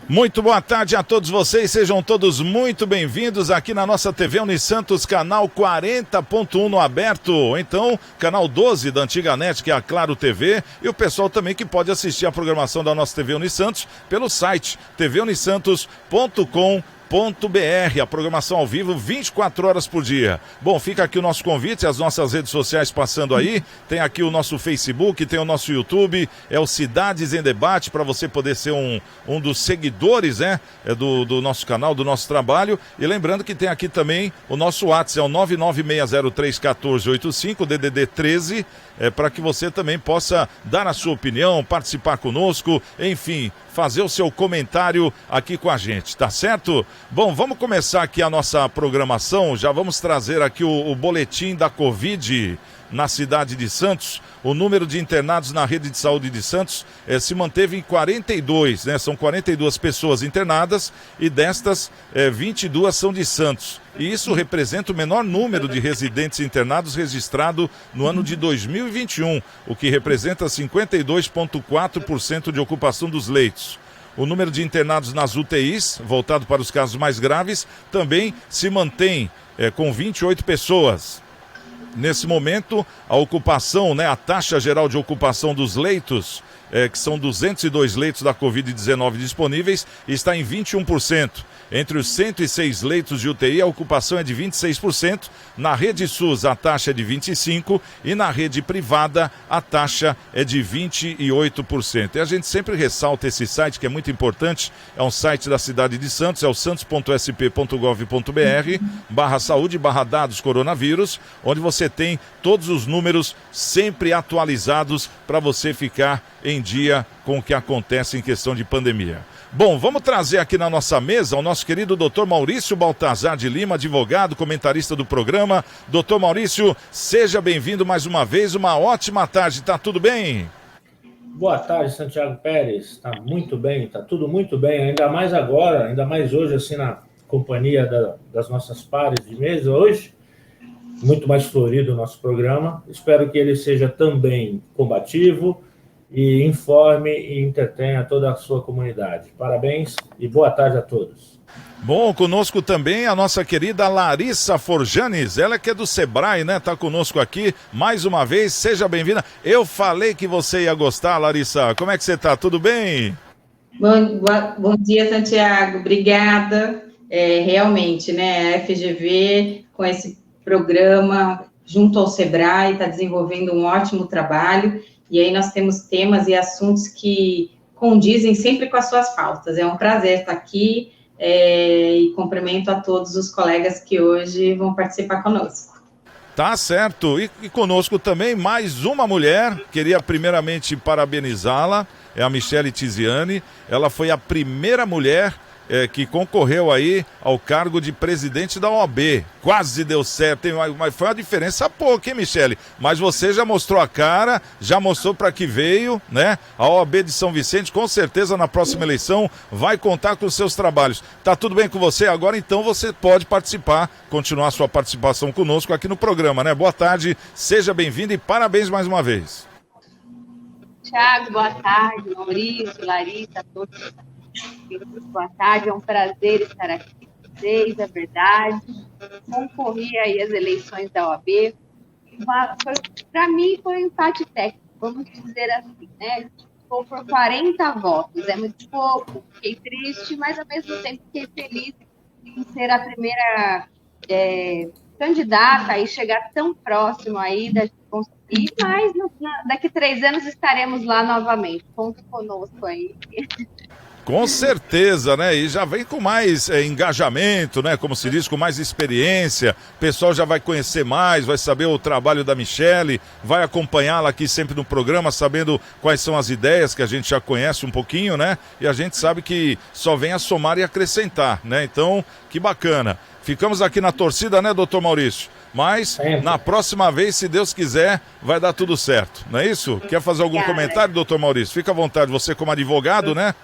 Muito boa tarde a todos vocês, sejam todos muito bem-vindos aqui na nossa TV Unisantos, canal 40.1 no aberto, ou então canal 12 da antiga NET, que é a Claro TV, e o pessoal também que pode assistir a programação da nossa TV Unisantos pelo site tvunisantos.com.br, a programação ao vivo 24 horas por dia. Bom, fica aqui o nosso convite, as nossas redes sociais passando aí, tem aqui o nosso Facebook, tem o nosso YouTube, é o Cidades em Debate, para você poder ser um dos seguidores, né, do nosso canal, do nosso trabalho, e lembrando que tem aqui também o nosso WhatsApp, é o 996031485, DDD 13, para que você também possa dar a sua opinião, participar conosco, enfim, fazer o seu comentário aqui com a gente, tá certo? Bom, vamos começar aqui a nossa programação, já vamos trazer aqui o boletim da Covid na cidade de Santos. O número de internados na rede de saúde de Santos se manteve em 42, né? São 42 pessoas internadas e destas 22 são de Santos. E isso representa o menor número de residentes internados registrado no ano de 2021, o que representa 52,4% de ocupação dos leitos. O número de internados nas UTIs, voltado para os casos mais graves, também se mantém com 28 pessoas. Nesse momento, a ocupação, né, a taxa geral de ocupação dos leitos, que são 202 leitos da Covid-19 disponíveis, está em 21%. Entre os 106 leitos de UTI, a ocupação é de 26%. Na rede SUS, a taxa é de 25%. E na rede privada, a taxa é de 28%. E a gente sempre ressalta esse site, que é muito importante. É um site da cidade de Santos, é o santos.sp.gov.br/saúde/dados coronavírus, onde você tem todos os números sempre atualizados para você ficar em dia com o que acontece em questão de pandemia. Bom, vamos trazer aqui na nossa mesa o nosso querido Dr. Maurício Baltazar de Lima, advogado, comentarista do programa. Dr. Maurício, seja bem-vindo mais uma vez, uma ótima tarde, tá tudo bem? Boa tarde, Santiago Pérez, tá muito bem, tá tudo muito bem, ainda mais agora, ainda mais hoje, assim, na companhia das nossas pares de mesa hoje, muito mais florido o nosso programa. Espero que ele seja também combativo e informe e entretenha toda a sua comunidade. Parabéns e boa tarde a todos. Bom, conosco também a nossa querida Larissa Forjanes, ela que é do Sebrae, né? Tá conosco aqui mais uma vez, seja bem-vinda. Eu falei que você ia gostar, Larissa. Como é que você tá? Tudo bem? Bom dia, Santiago. Obrigada. Realmente, né? A FGV, com esse programa, junto ao Sebrae, está desenvolvendo um ótimo trabalho. E aí nós temos temas e assuntos que condizem sempre com as suas pautas. É um prazer estar aqui e cumprimento a todos os colegas que hoje vão participar conosco. Tá certo. E conosco também mais uma mulher. Queria primeiramente parabenizá-la. É a Michele Tiziani. Ela foi a primeira mulher que concorreu aí ao cargo de presidente da OAB. Quase deu certo, hein? Mas foi uma diferença pouca, hein, Michele? Mas você já mostrou a cara, já mostrou para que veio, né? A OAB de São Vicente, com certeza, na próxima eleição, vai contar com os seus trabalhos. Tá tudo bem com você? Agora, então, você pode participar, continuar sua participação conosco aqui no programa, né? Boa tarde, seja bem-vindo e parabéns mais uma vez. Thiago, boa tarde, Maurício, Larissa, todos. Boa tarde, é um prazer estar aqui com vocês, é verdade. Concorri aí às eleições da OAB. Para mim foi um empate técnico, vamos dizer assim, né? Ficou por 40 votos, é muito pouco. Fiquei triste, mas ao mesmo tempo fiquei feliz em ser a primeira candidata e chegar tão próximo aí da conseguir, mas daqui 3 anos estaremos lá novamente. Conte conosco aí. Com certeza, né? E já vem com mais engajamento, né? Como se diz, com mais experiência. O pessoal já vai conhecer mais, vai saber o trabalho da Michele, vai acompanhá-la aqui sempre no programa, sabendo quais são as ideias que a gente já conhece um pouquinho, né? E a gente sabe que só vem a somar e acrescentar, né? Então, que bacana. Ficamos aqui na torcida, né, doutor Maurício? Mas, na próxima vez, se Deus quiser, vai dar tudo certo, não é isso? Quer fazer algum comentário, doutor Maurício? Fica à vontade, você como advogado, né?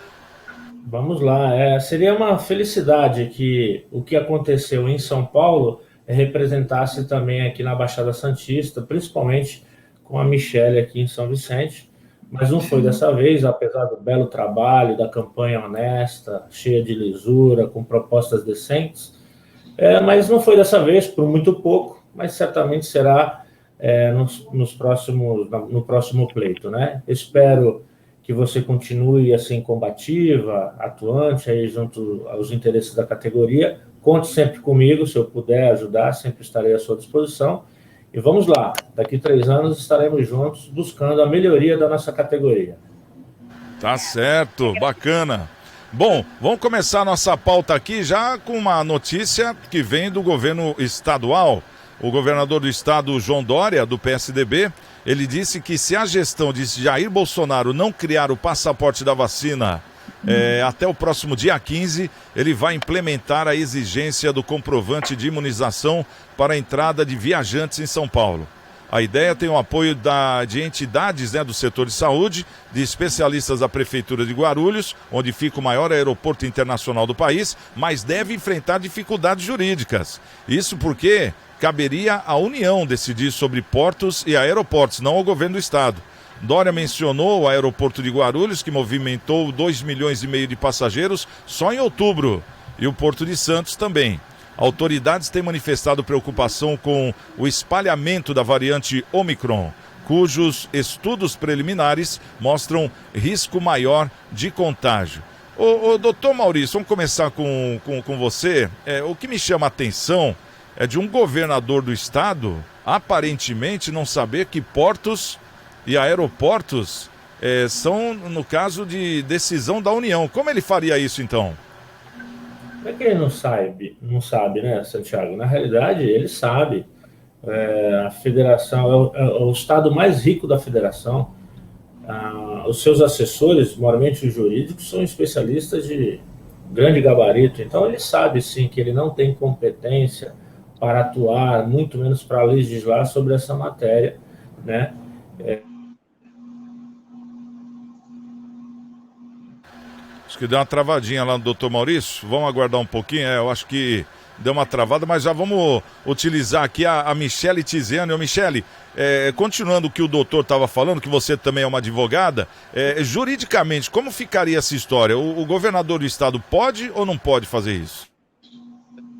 Vamos lá, seria uma felicidade que o que aconteceu em São Paulo representasse também aqui na Baixada Santista, principalmente com a Michele aqui em São Vicente, mas não foi dessa vez, apesar do belo trabalho, da campanha honesta, cheia de lisura, com propostas decentes. Mas não foi dessa vez, por muito pouco, mas certamente será no próximo pleito, né? Espero que você continue assim combativa, atuante aí junto aos interesses da categoria. Conte sempre comigo, se eu puder ajudar, sempre estarei à sua disposição. E vamos lá, daqui 3 anos estaremos juntos buscando a melhoria da nossa categoria. Tá certo, bacana. Bom, vamos começar a nossa pauta aqui já com uma notícia que vem do governo estadual. O governador do estado, João Dória, do PSDB, ele disse que se a gestão de Jair Bolsonaro não criar o passaporte da vacina até o próximo dia 15, ele vai implementar a exigência do comprovante de imunização para a entrada de viajantes em São Paulo. A ideia tem o apoio de entidades do setor de saúde, de especialistas da Prefeitura de Guarulhos, onde fica o maior aeroporto internacional do país, mas deve enfrentar dificuldades jurídicas. Isso porque caberia à União decidir sobre portos e aeroportos, não ao governo do estado. Dória mencionou o aeroporto de Guarulhos, que movimentou 2,5 milhões de passageiros só em outubro, e o Porto de Santos também. Autoridades têm manifestado preocupação com o espalhamento da variante Omicron, cujos estudos preliminares mostram risco maior de contágio. Doutor Maurício, vamos começar com você. O que me chama a atenção é de um governador do estado aparentemente não saber que portos e aeroportos são, no caso de decisão da União. Como ele faria isso, então? Como é que ele não sabe, né, Santiago? Na realidade, ele sabe. A federação é o estado mais rico da federação. Os seus assessores, moralmente os jurídicos, são especialistas de grande gabarito. Então, ele sabe, sim, que ele não tem competência para atuar, muito menos para legislar sobre essa matéria, né? Acho que deu uma travadinha lá no doutor Maurício. Vamos aguardar um pouquinho. Eu acho que deu uma travada, mas já vamos utilizar aqui a Michele Tiziano. Michele, continuando o que o doutor estava falando, que você também é uma advogada, juridicamente, como ficaria essa história? O governador do estado pode ou não pode fazer isso?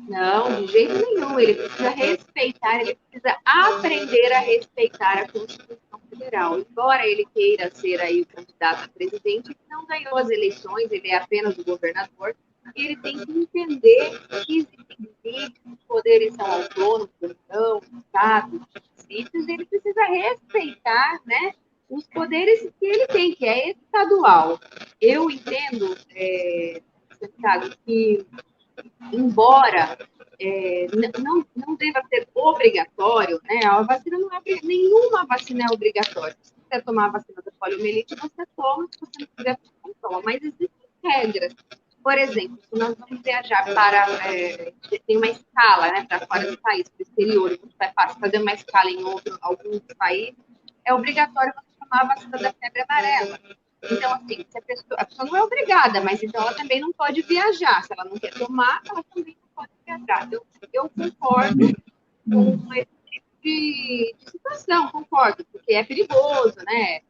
Não, de jeito nenhum. Ele precisa respeitar, ele precisa aprender a respeitar a Constituição Federal. Embora ele queira ser aí o candidato a presidente, ele não ganhou as eleições, ele é apenas o governador, e ele tem que entender que existem limites, os poderes são autônomos, União, Estado, municípios, ele precisa respeitar, né, os poderes que ele tem, que é estadual. Eu entendo, Santiago, que embora não deva ser obrigatório, né? A vacina não é nenhuma vacina é obrigatória. Se você quiser tomar a vacina da poliomielite, você toma, se você não quiser, você não toma. Mas existem regras. Por exemplo, se nós vamos viajar para... tem uma escala, né, para fora do país, para o exterior, e você vai fazer uma escala em alguns países, é obrigatório você tomar a vacina da febre amarela. Então, assim, se a pessoa não é obrigada, mas então ela também não pode viajar. Se ela não quer tomar, ela também não pode viajar. Então, eu concordo com esse tipo de situação, concordo, porque é perigoso, né?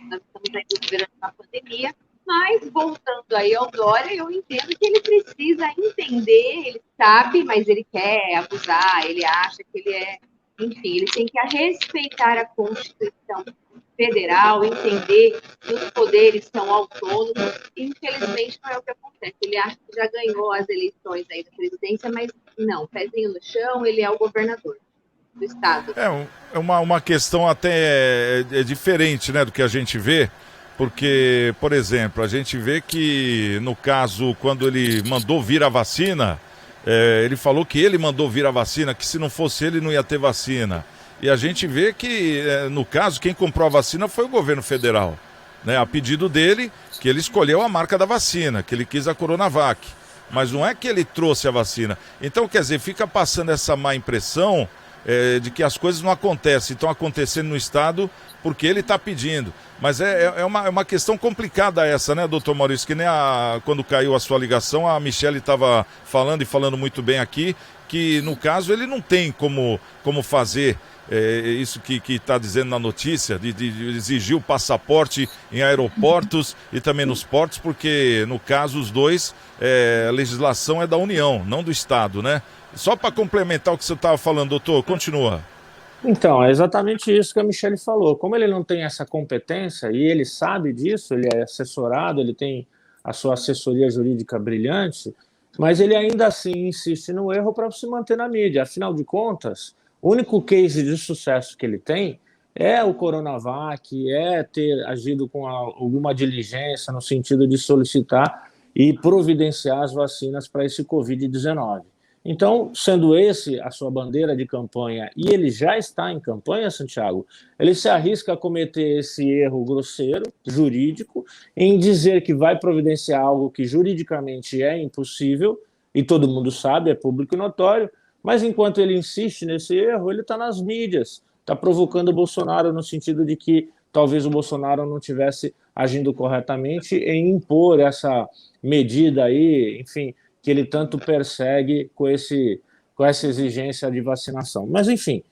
Nós estamos aí vivendo uma pandemia, mas voltando aí ao Dória, eu entendo que ele precisa entender, ele sabe, mas ele quer abusar, ele acha que ele é... Enfim, ele tem que respeitar a Constituição Federal, entender que os poderes são autônomos, e infelizmente não é o que acontece. Ele acha que já ganhou as eleições aí da presidência, mas não, pezinho no chão, ele é o governador do estado. É uma questão até diferente, né, do que a gente vê, porque, por exemplo, a gente vê que no caso, quando ele mandou vir a vacina, ele falou que ele mandou vir a vacina, que se não fosse ele não ia ter vacina. E a gente vê que, no caso, quem comprou a vacina foi o governo federal, né? A pedido dele, que ele escolheu a marca da vacina, que ele quis a Coronavac. Mas não é que ele trouxe a vacina. Então, quer dizer, fica passando essa má impressão de que as coisas não acontecem, estão acontecendo no estado porque ele está pedindo. Mas é uma questão complicada essa, né, doutor Maurício? Que nem quando caiu a sua ligação, a Michele estava falando muito bem aqui, que no caso ele não tem como fazer isso que está dizendo na notícia, de exigir o passaporte em aeroportos e também nos portos, porque, no caso, os dois, a legislação é da União, não do Estado, né? Só para complementar o que você estava falando, doutor, continua. Então, é exatamente isso que a Michelle falou. Como ele não tem essa competência, e ele sabe disso, ele é assessorado, ele tem a sua assessoria jurídica brilhante, mas ele ainda assim insiste no erro para se manter na mídia. Afinal de contas, o único case de sucesso que ele tem é o Coronavac, é ter agido com alguma diligência no sentido de solicitar e providenciar as vacinas para esse Covid-19. Então, sendo esse a sua bandeira de campanha, e ele já está em campanha, Santiago, ele se arrisca a cometer esse erro grosseiro, jurídico, em dizer que vai providenciar algo que juridicamente é impossível, e todo mundo sabe, é público e notório, mas enquanto ele insiste nesse erro, ele está nas mídias, está provocando o Bolsonaro no sentido de que talvez o Bolsonaro não estivesse agindo corretamente em impor essa medida aí, enfim, que ele tanto persegue com essa exigência de vacinação. Mas, enfim,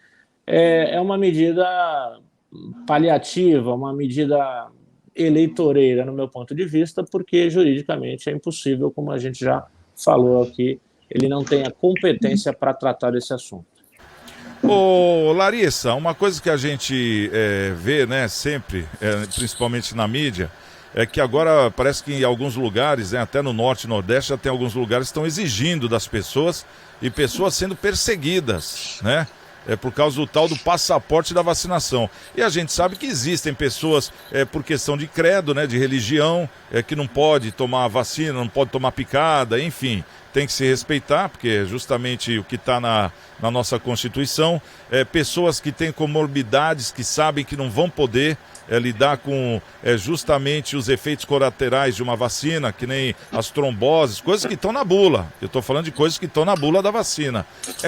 é uma medida paliativa, uma medida eleitoreira, no meu ponto de vista, porque juridicamente é impossível, como a gente já falou aqui, ele não tem a competência para tratar desse assunto. Ô, Larissa, uma coisa que a gente vê, né, sempre, principalmente na mídia, é que agora parece que em alguns lugares, até no norte e nordeste, já tem alguns lugares que estão exigindo das pessoas e pessoas sendo perseguidas, né? Por causa do tal do passaporte da vacinação. E a gente sabe que existem pessoas, por questão de credo, né, de religião, que não pode tomar vacina, não pode tomar picada, enfim, tem que se respeitar, porque é justamente o que está na nossa Constituição. Pessoas que têm comorbidades, que sabem que não vão poder lidar com justamente os efeitos colaterais de uma vacina, que nem as tromboses, coisas que estão na bula. Eu estou falando de coisas que estão na bula da vacina.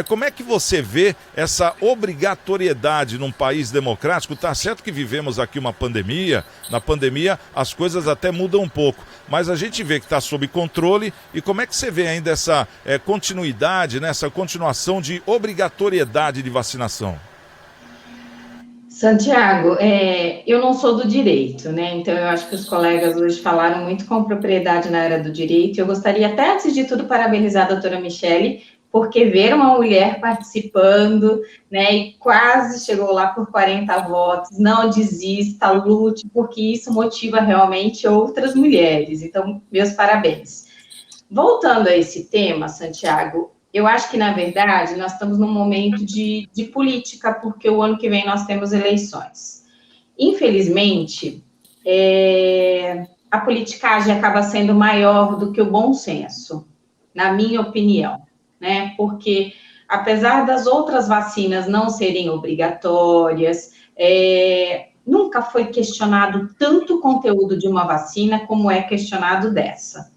Como é que você vê essa obrigatoriedade num país democrático? Tá certo que vivemos aqui uma pandemia, na pandemia as coisas até mudam um pouco, mas a gente vê que está sob controle. E como é que você vê ainda essa continuidade, né, essa continuação de obrigatoriedade de vacinação? Santiago, eu não sou do direito, né? Então eu acho que os colegas hoje falaram muito com propriedade na área do direito. Eu gostaria até, antes de tudo, parabenizar a doutora Michelle, porque ver uma mulher participando, né, e quase chegou lá por 40 votos, não desista, lute, porque isso motiva realmente outras mulheres. Então, meus parabéns. Voltando a esse tema, Santiago, eu acho que, na verdade, nós estamos num momento de política, porque o ano que vem nós temos eleições. Infelizmente, a politicagem acaba sendo maior do que o bom senso, na minha opinião, né? Porque, apesar das outras vacinas não serem obrigatórias, nunca foi questionado tanto o conteúdo de uma vacina como é questionado dessa,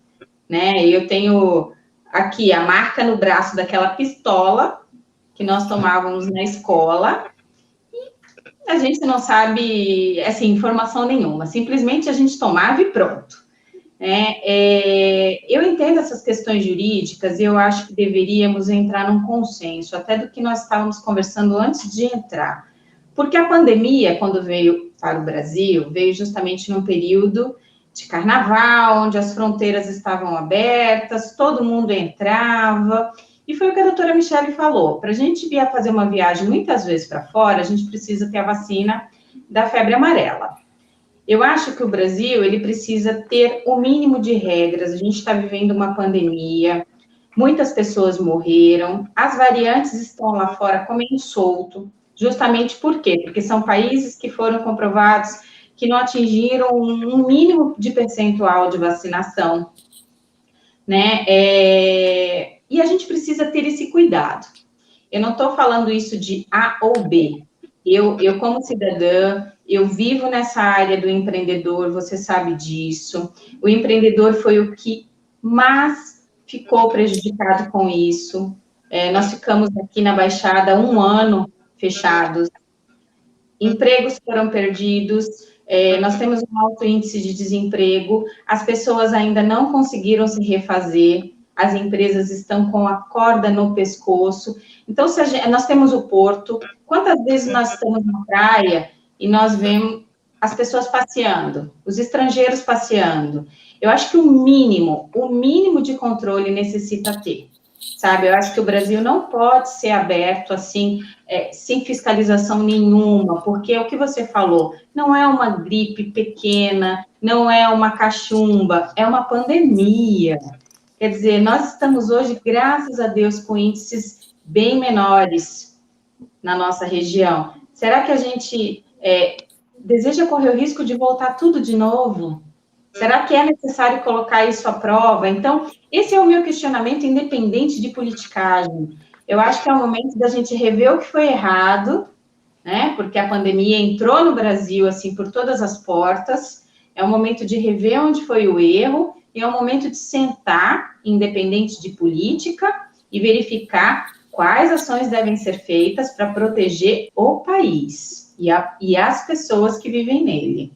né? Eu tenho aqui a marca no braço daquela pistola que nós tomávamos na escola e a gente não sabe, assim, informação nenhuma, simplesmente a gente tomava e pronto. Eu entendo essas questões jurídicas e eu acho que deveríamos entrar num consenso, até do que nós estávamos conversando antes de entrar, porque a pandemia, quando veio para o Brasil, veio justamente num período de carnaval, onde as fronteiras estavam abertas, todo mundo entrava, e foi o que a doutora Michelle falou, para a gente vir a fazer uma viagem muitas vezes para fora, a gente precisa ter a vacina da febre amarela. Eu acho que o Brasil, ele precisa ter o mínimo de regras, a gente está vivendo uma pandemia, muitas pessoas morreram, as variantes estão lá fora comendo solto, justamente por quê? Porque são países que foram comprovados que não atingiram um mínimo de percentual de vacinação, né? E a gente precisa ter esse cuidado. Eu não estou falando isso de A ou B. Eu, como cidadã, eu vivo nessa área do empreendedor, você sabe disso. O empreendedor foi o que mais ficou prejudicado com isso. Nós ficamos aqui na Baixada 1 ano fechados. Empregos foram perdidos. Nós temos um alto índice de desemprego, as pessoas ainda não conseguiram se refazer, as empresas estão com a corda no pescoço. Então, nós temos o porto. Quantas vezes nós estamos na praia e nós vemos as pessoas passeando, os estrangeiros passeando? Eu acho que o mínimo de controle necessita ter, sabe? Eu acho que o Brasil não pode ser aberto assim, sem fiscalização nenhuma, porque é o que você falou, não é uma gripe pequena, não é uma cachumba, é uma pandemia. Quer dizer, nós estamos hoje, graças a Deus, com índices bem menores na nossa região. Será que a gente deseja correr o risco de voltar tudo de novo? Será que é necessário colocar isso à prova? Então, esse é o meu questionamento, independente de politicagem. Eu acho que é o momento da gente rever o que foi errado, né? Porque a pandemia entrou no Brasil, assim, por todas as portas. É o momento de rever onde foi o erro, e é o momento de sentar, independente de política, e verificar quais ações devem ser feitas para proteger o país e as pessoas que vivem nele.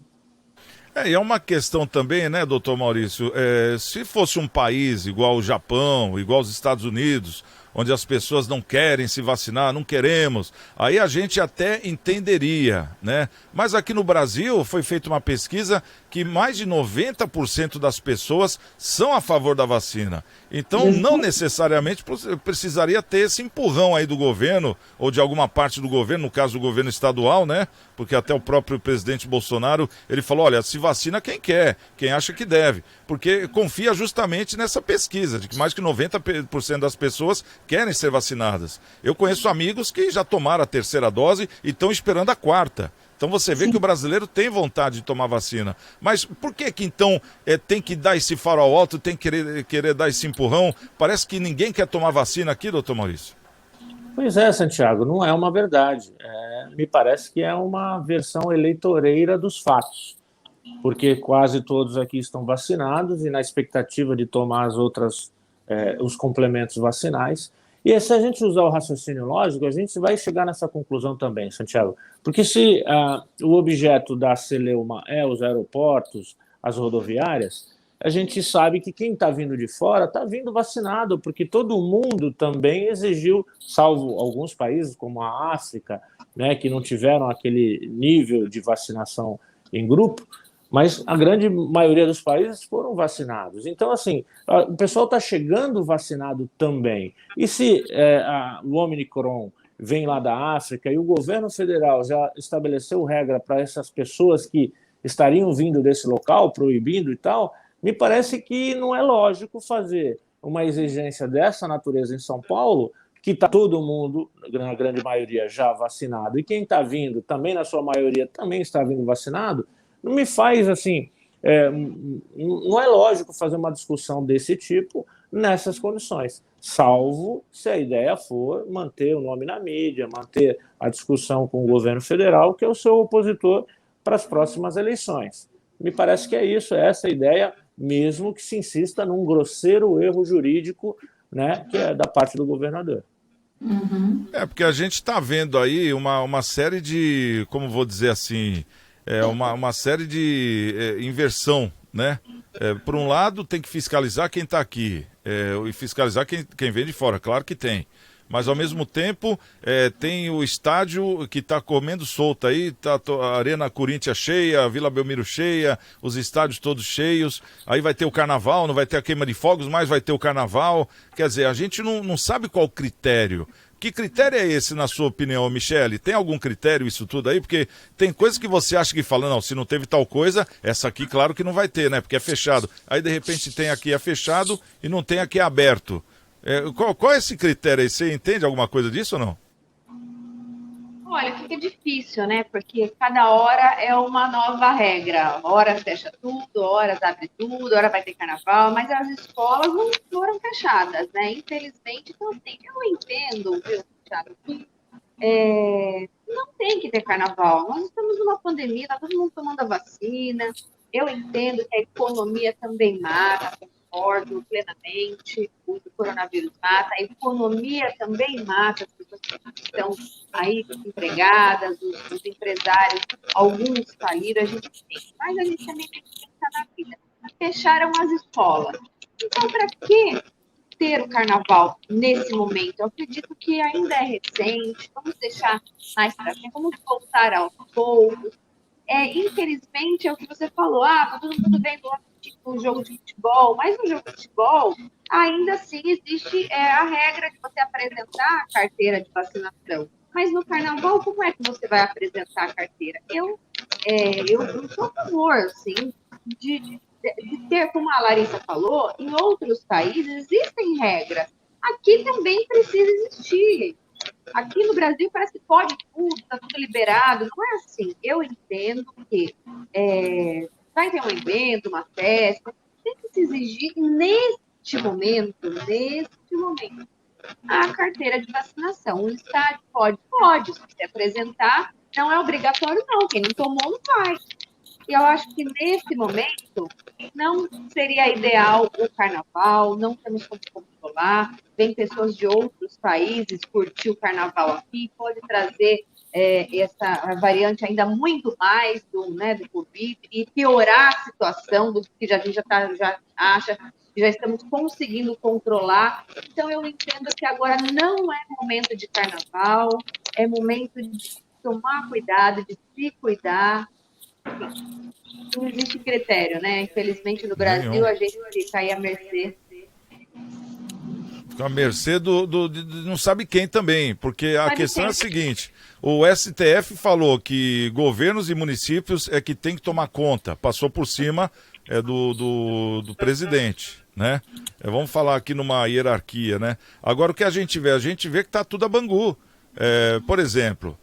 E é uma questão também, né, doutor Maurício, se fosse um país igual o Japão, igual os Estados Unidos, onde as pessoas não querem se vacinar, não queremos, aí a gente até entenderia, né? Mas aqui no Brasil foi feita uma pesquisa que mais de 90% das pessoas são a favor da vacina. Então, não necessariamente precisaria ter esse empurrão aí do governo, ou de alguma parte do governo, no caso do governo estadual, né? Porque até o próprio presidente Bolsonaro, ele falou, olha, se vacina quem quer, quem acha que deve. Porque confia justamente nessa pesquisa, de que mais que 90% das pessoas querem ser vacinadas. Eu conheço amigos que já tomaram a terceira dose e estão esperando a quarta. Então você vê que o brasileiro tem vontade de tomar vacina. Mas por que então tem que dar esse farol alto, tem que querer dar esse empurrão? Parece que ninguém quer tomar vacina aqui, doutor Maurício. Pois é, Santiago, não é uma verdade. Me parece que é uma versão eleitoreira dos fatos, porque quase todos aqui estão vacinados e na expectativa de tomar os complementos vacinais. E se a gente usar o raciocínio lógico, a gente vai chegar nessa conclusão também, Santiago. Porque se o objeto da celeuma é os aeroportos, as rodoviárias, a gente sabe que quem está vindo de fora está vindo vacinado, porque todo mundo também exigiu, salvo alguns países, como a África, né, que não tiveram aquele nível de vacinação em grupo, mas a grande maioria dos países foram vacinados. Então, assim, o pessoal está chegando vacinado também. E se o Omicron vem lá da África e o governo federal já estabeleceu regra para essas pessoas que estariam vindo desse local, proibindo e tal, me parece que não é lógico fazer uma exigência dessa natureza em São Paulo, que está todo mundo, na grande maioria, já vacinado, e quem está vindo, também na sua maioria, também está vindo vacinado. Não me faz assim, não é lógico fazer uma discussão desse tipo nessas condições, salvo se a ideia for manter o nome na mídia, manter a discussão com o governo federal, que é o seu opositor para as próximas eleições. Me parece que é isso, é essa a ideia, mesmo que se insista num grosseiro erro jurídico, né, que é da parte do governador. Uhum. Porque a gente está vendo aí uma série de, como vou dizer assim, uma série de inversão, né? Por um lado, tem que fiscalizar quem está aqui e fiscalizar quem vem de fora, claro que tem. Mas, ao mesmo tempo, tem o estádio que está comendo solto aí, tá a Arena Corinthians cheia, a Vila Belmiro cheia, os estádios todos cheios, aí vai ter o carnaval, não vai ter a queima de fogos, mas vai ter o carnaval. Quer dizer, a gente não sabe qual o critério. Que critério é esse, na sua opinião, Michele? Tem algum critério isso tudo aí? Porque tem coisas que você acha que fala, não, se não teve tal coisa, essa aqui claro que não vai ter, né? Porque é fechado. Aí, de repente, tem aqui é fechado e não tem aqui é aberto. Qual é esse critério aí? Você entende alguma coisa disso ou não? Olha, fica difícil, né? Porque cada hora é uma nova regra. Horas fecha tudo, horas abre tudo, hora vai ter carnaval, mas as escolas não foram fechadas, né? Infelizmente, então, assim, eu entendo, viu, Thiago, que não tem que ter carnaval. Nós estamos numa pandemia, está todo mundo tomando a vacina. Eu entendo que a economia também mata, concordo plenamente, o coronavírus mata, a economia também mata, as pessoas que estão aí desempregadas, os empresários, alguns faliram, a gente tem, mas a gente também tem que pensar na vida. Fecharam as escolas. Então, para que ter o carnaval nesse momento? Eu acredito que ainda é recente, vamos deixar mais para frente, vamos voltar aos poucos. Infelizmente, é o que você falou, tá todo mundo vendo um jogo de futebol, mas no jogo de futebol, ainda assim existe a regra de você apresentar a carteira de vacinação. Mas no carnaval, como é que você vai apresentar a carteira? Eu sou a favor, assim, de ter, como a Larissa falou, em outros países existem regras. Aqui também precisa existir. Aqui no Brasil parece que pode tudo, está tudo liberado. Não é assim. Eu entendo que vai ter um evento, uma festa, tem que se exigir neste momento, a carteira de vacinação. O estádio pode se apresentar, não é obrigatório não, quem não tomou não vai. E eu acho que nesse momento não seria ideal o carnaval, não temos como controlar. Vem pessoas de outros países curtir o carnaval aqui, pode trazer essa variante ainda muito mais do Covid e piorar a situação do que a gente já acha que já estamos conseguindo controlar. Então eu entendo que agora não é momento de carnaval, é momento de tomar cuidado, de se cuidar. Não existe critério, né? Infelizmente, no Brasil, a gente fica aí à mercê. Fica à mercê de não sabe quem também, porque a questão é a seguinte, o STF falou que governos e municípios é que tem que tomar conta, passou por cima do presidente, né? Vamos falar aqui numa hierarquia, né? Agora, o que a gente vê que tá tudo a bangu. Por exemplo,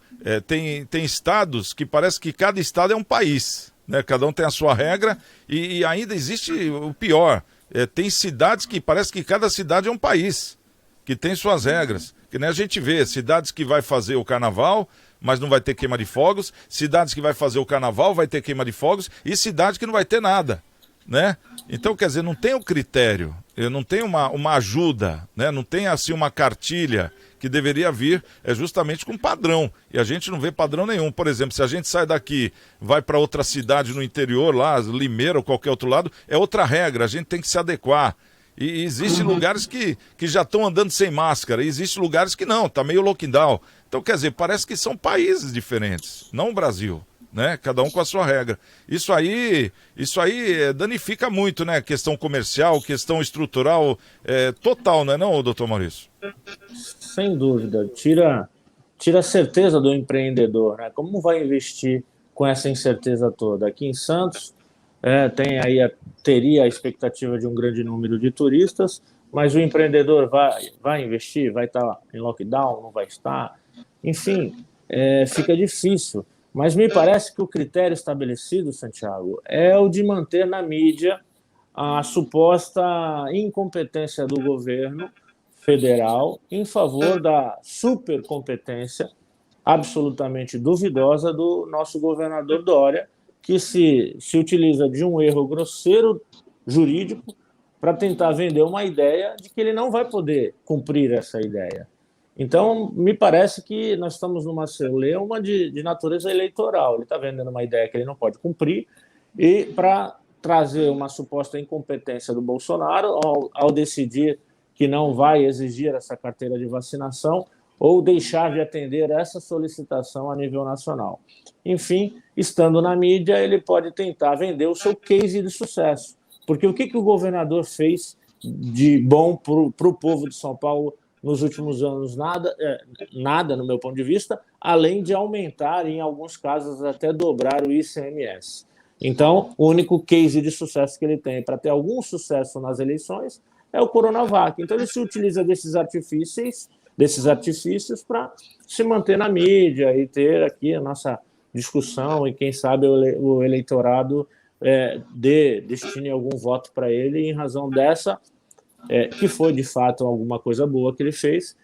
tem estados que parece que cada estado é um país, né? Cada um tem a sua regra e ainda existe o pior. Tem cidades que parece que cada cidade é um país, que tem suas regras. Que nem a gente vê, cidades que vai fazer o carnaval, mas não vai ter queima de fogos, cidades que vai fazer o carnaval, vai ter queima de fogos, e cidade que não vai ter nada, né? Então, quer dizer, não tem o critério, não tem uma ajuda, né? Não tem assim uma cartilha que deveria vir justamente com padrão. E a gente não vê padrão nenhum. Por exemplo, se a gente sai daqui, vai para outra cidade no interior, lá, Limeira ou qualquer outro lado, é outra regra, a gente tem que se adequar. E existem lugares que já estão andando sem máscara, e existem lugares que não, tá meio lockdown. Então, quer dizer, parece que são países diferentes, não o Brasil, né? Cada um com a sua regra. Isso aí danifica muito, né? Questão comercial, questão estrutural, total, não é não, doutor Maurício? Sem dúvida. Tira a certeza do empreendedor, né? Como vai investir com essa incerteza toda? Aqui em Santos, teria a expectativa de um grande número de turistas, mas o empreendedor vai investir, vai estar em lockdown, não vai estar, enfim, fica difícil. Mas me parece que o critério estabelecido, Santiago, é o de manter na mídia a suposta incompetência do governo federal em favor da supercompetência absolutamente duvidosa do nosso governador Dória, que se utiliza de um erro grosseiro jurídico para tentar vender uma ideia de que ele não vai poder cumprir essa ideia. Então, me parece que nós estamos numa celeuma de natureza eleitoral. Ele está vendendo uma ideia que ele não pode cumprir e para trazer uma suposta incompetência do Bolsonaro ao decidir que não vai exigir essa carteira de vacinação ou deixar de atender essa solicitação a nível nacional. Enfim, estando na mídia, ele pode tentar vender o seu case de sucesso. Porque o que o governador fez de bom para o povo de São Paulo nos últimos anos? Nada, no meu ponto de vista, além de aumentar, em alguns casos, até dobrar o ICMS. Então, o único case de sucesso que ele tem para ter algum sucesso nas eleições é o Coronavac. Então, ele se utiliza desses artifícios para se manter na mídia e ter aqui a nossa discussão e, quem sabe, o eleitorado destine algum voto para ele em razão dessa, que foi, de fato, alguma coisa boa que ele fez,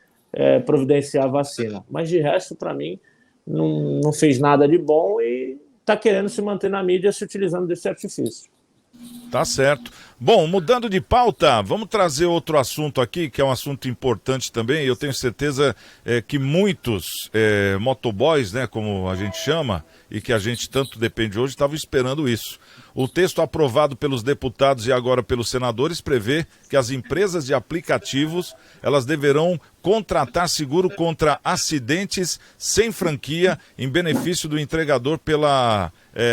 providenciar a vacina. Mas, de resto, para mim, não fez nada de bom e está querendo se manter na mídia se utilizando desse artifício. Tá certo. Bom, mudando de pauta, vamos trazer outro assunto aqui, que é um assunto importante também. Eu tenho certeza que muitos motoboys, né, como a gente chama, e que a gente tanto depende hoje, estavam esperando isso. O texto aprovado pelos deputados e agora pelos senadores prevê que as empresas de aplicativos, elas deverão contratar seguro contra acidentes sem franquia em benefício do entregador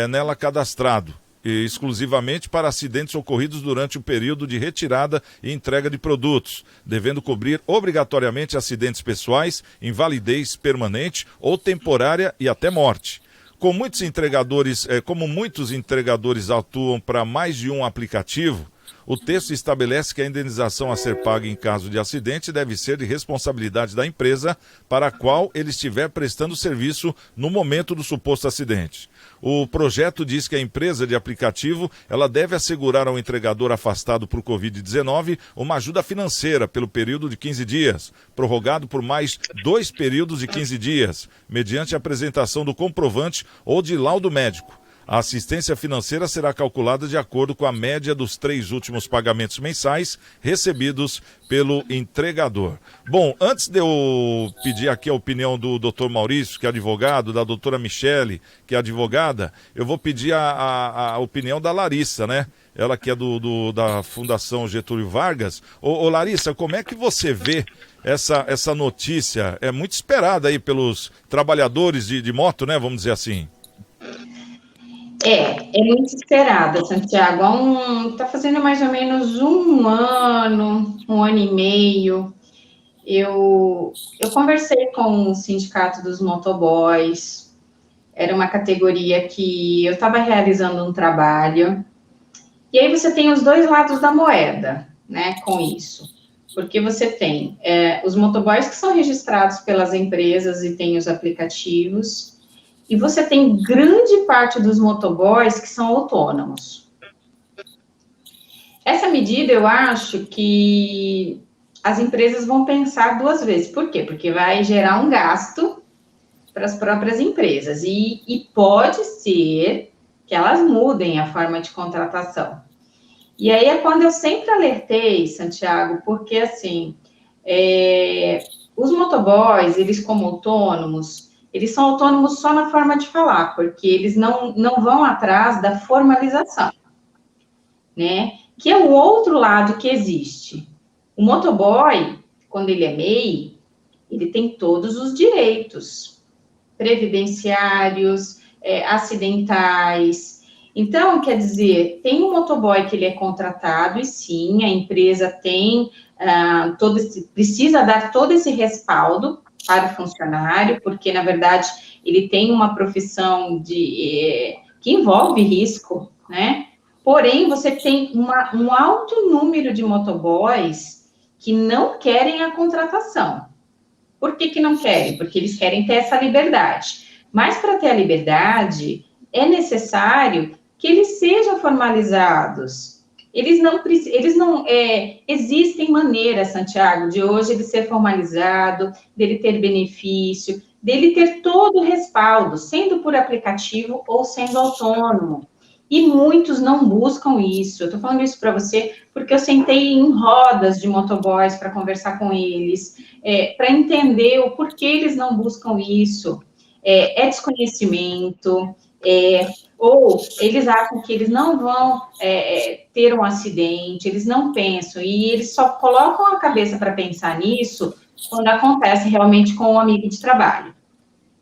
nela cadastrado, exclusivamente para acidentes ocorridos durante o período de retirada e entrega de produtos, devendo cobrir obrigatoriamente acidentes pessoais, invalidez permanente ou temporária e até morte. Como muitos entregadores atuam para mais de um aplicativo, o texto estabelece que a indenização a ser paga em caso de acidente deve ser de responsabilidade da empresa para a qual ele estiver prestando serviço no momento do suposto acidente. O projeto diz que a empresa de aplicativo ela deve assegurar ao entregador afastado por Covid-19 uma ajuda financeira pelo período de 15 dias, prorrogado por mais 2 períodos de 15 dias, mediante a apresentação do comprovante ou de laudo médico. A assistência financeira será calculada de acordo com a média dos 3 últimos pagamentos mensais recebidos pelo entregador. Bom, antes de eu pedir aqui a opinião do Dr. Maurício, que é advogado, da doutora Michele, que é advogada, eu vou pedir a opinião da Larissa, né? Ela que é da Fundação Getúlio Vargas. Ô Larissa, como é que você vê essa notícia? É muito esperada aí pelos trabalhadores de moto, né? Vamos dizer assim. É muito esperada, Santiago. Está fazendo mais ou menos um ano e meio. Eu conversei com o Sindicato dos Motoboys, era uma categoria que eu estava realizando um trabalho, e aí você tem os dois lados da moeda, né, com isso. Porque você tem os motoboys que são registrados pelas empresas e tem os aplicativos, e você tem grande parte dos motoboys que são autônomos. Essa medida, eu acho que as empresas vão pensar 2 vezes. Por quê? Porque vai gerar um gasto para as próprias empresas. E pode ser que elas mudem a forma de contratação. E aí é quando eu sempre alertei, Santiago, porque, assim, os motoboys, eles como autônomos, eles são autônomos só na forma de falar, porque eles não vão atrás da formalização, né? Que é um outro lado que existe. O motoboy, quando ele é MEI, ele tem todos os direitos previdenciários, acidentais. Então, quer dizer, tem um motoboy que ele é contratado, e sim, a empresa tem precisa dar todo esse respaldo para o funcionário, porque, na verdade, ele tem uma profissão que envolve risco, né? Porém, você tem um alto número de motoboys que não querem a contratação. Por que não querem? Porque eles querem ter essa liberdade. Mas, para ter a liberdade, é necessário que eles sejam formalizados. Existem maneiras, Santiago, de hoje ele ser formalizado, dele ter benefício, dele ter todo o respaldo, sendo por aplicativo ou sendo autônomo. E muitos não buscam isso. Eu estou falando isso para você porque eu sentei em rodas de motoboys para conversar com eles, para entender o porquê eles não buscam isso. É desconhecimento, ou eles acham que eles não vão ter um acidente, eles não pensam, e eles só colocam a cabeça para pensar nisso quando acontece realmente com um amigo de trabalho,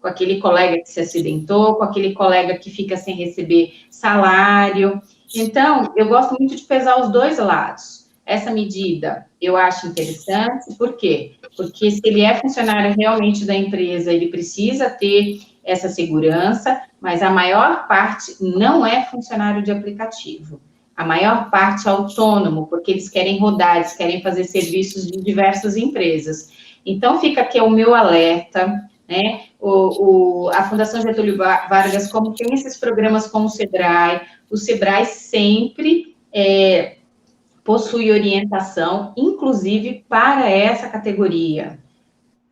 com aquele colega que se acidentou, com aquele colega que fica sem receber salário. Então, eu gosto muito de pesar os dois lados. Essa medida eu acho interessante, por quê? Porque se ele é funcionário realmente da empresa, ele precisa ter essa segurança, mas a maior parte não é funcionário de aplicativo. A maior parte é autônomo, porque eles querem rodar, eles querem fazer serviços de diversas empresas. Então, fica aqui o meu alerta, né? A Fundação Getúlio Vargas, como tem esses programas como o Sebrae sempre possui orientação, inclusive para essa categoria.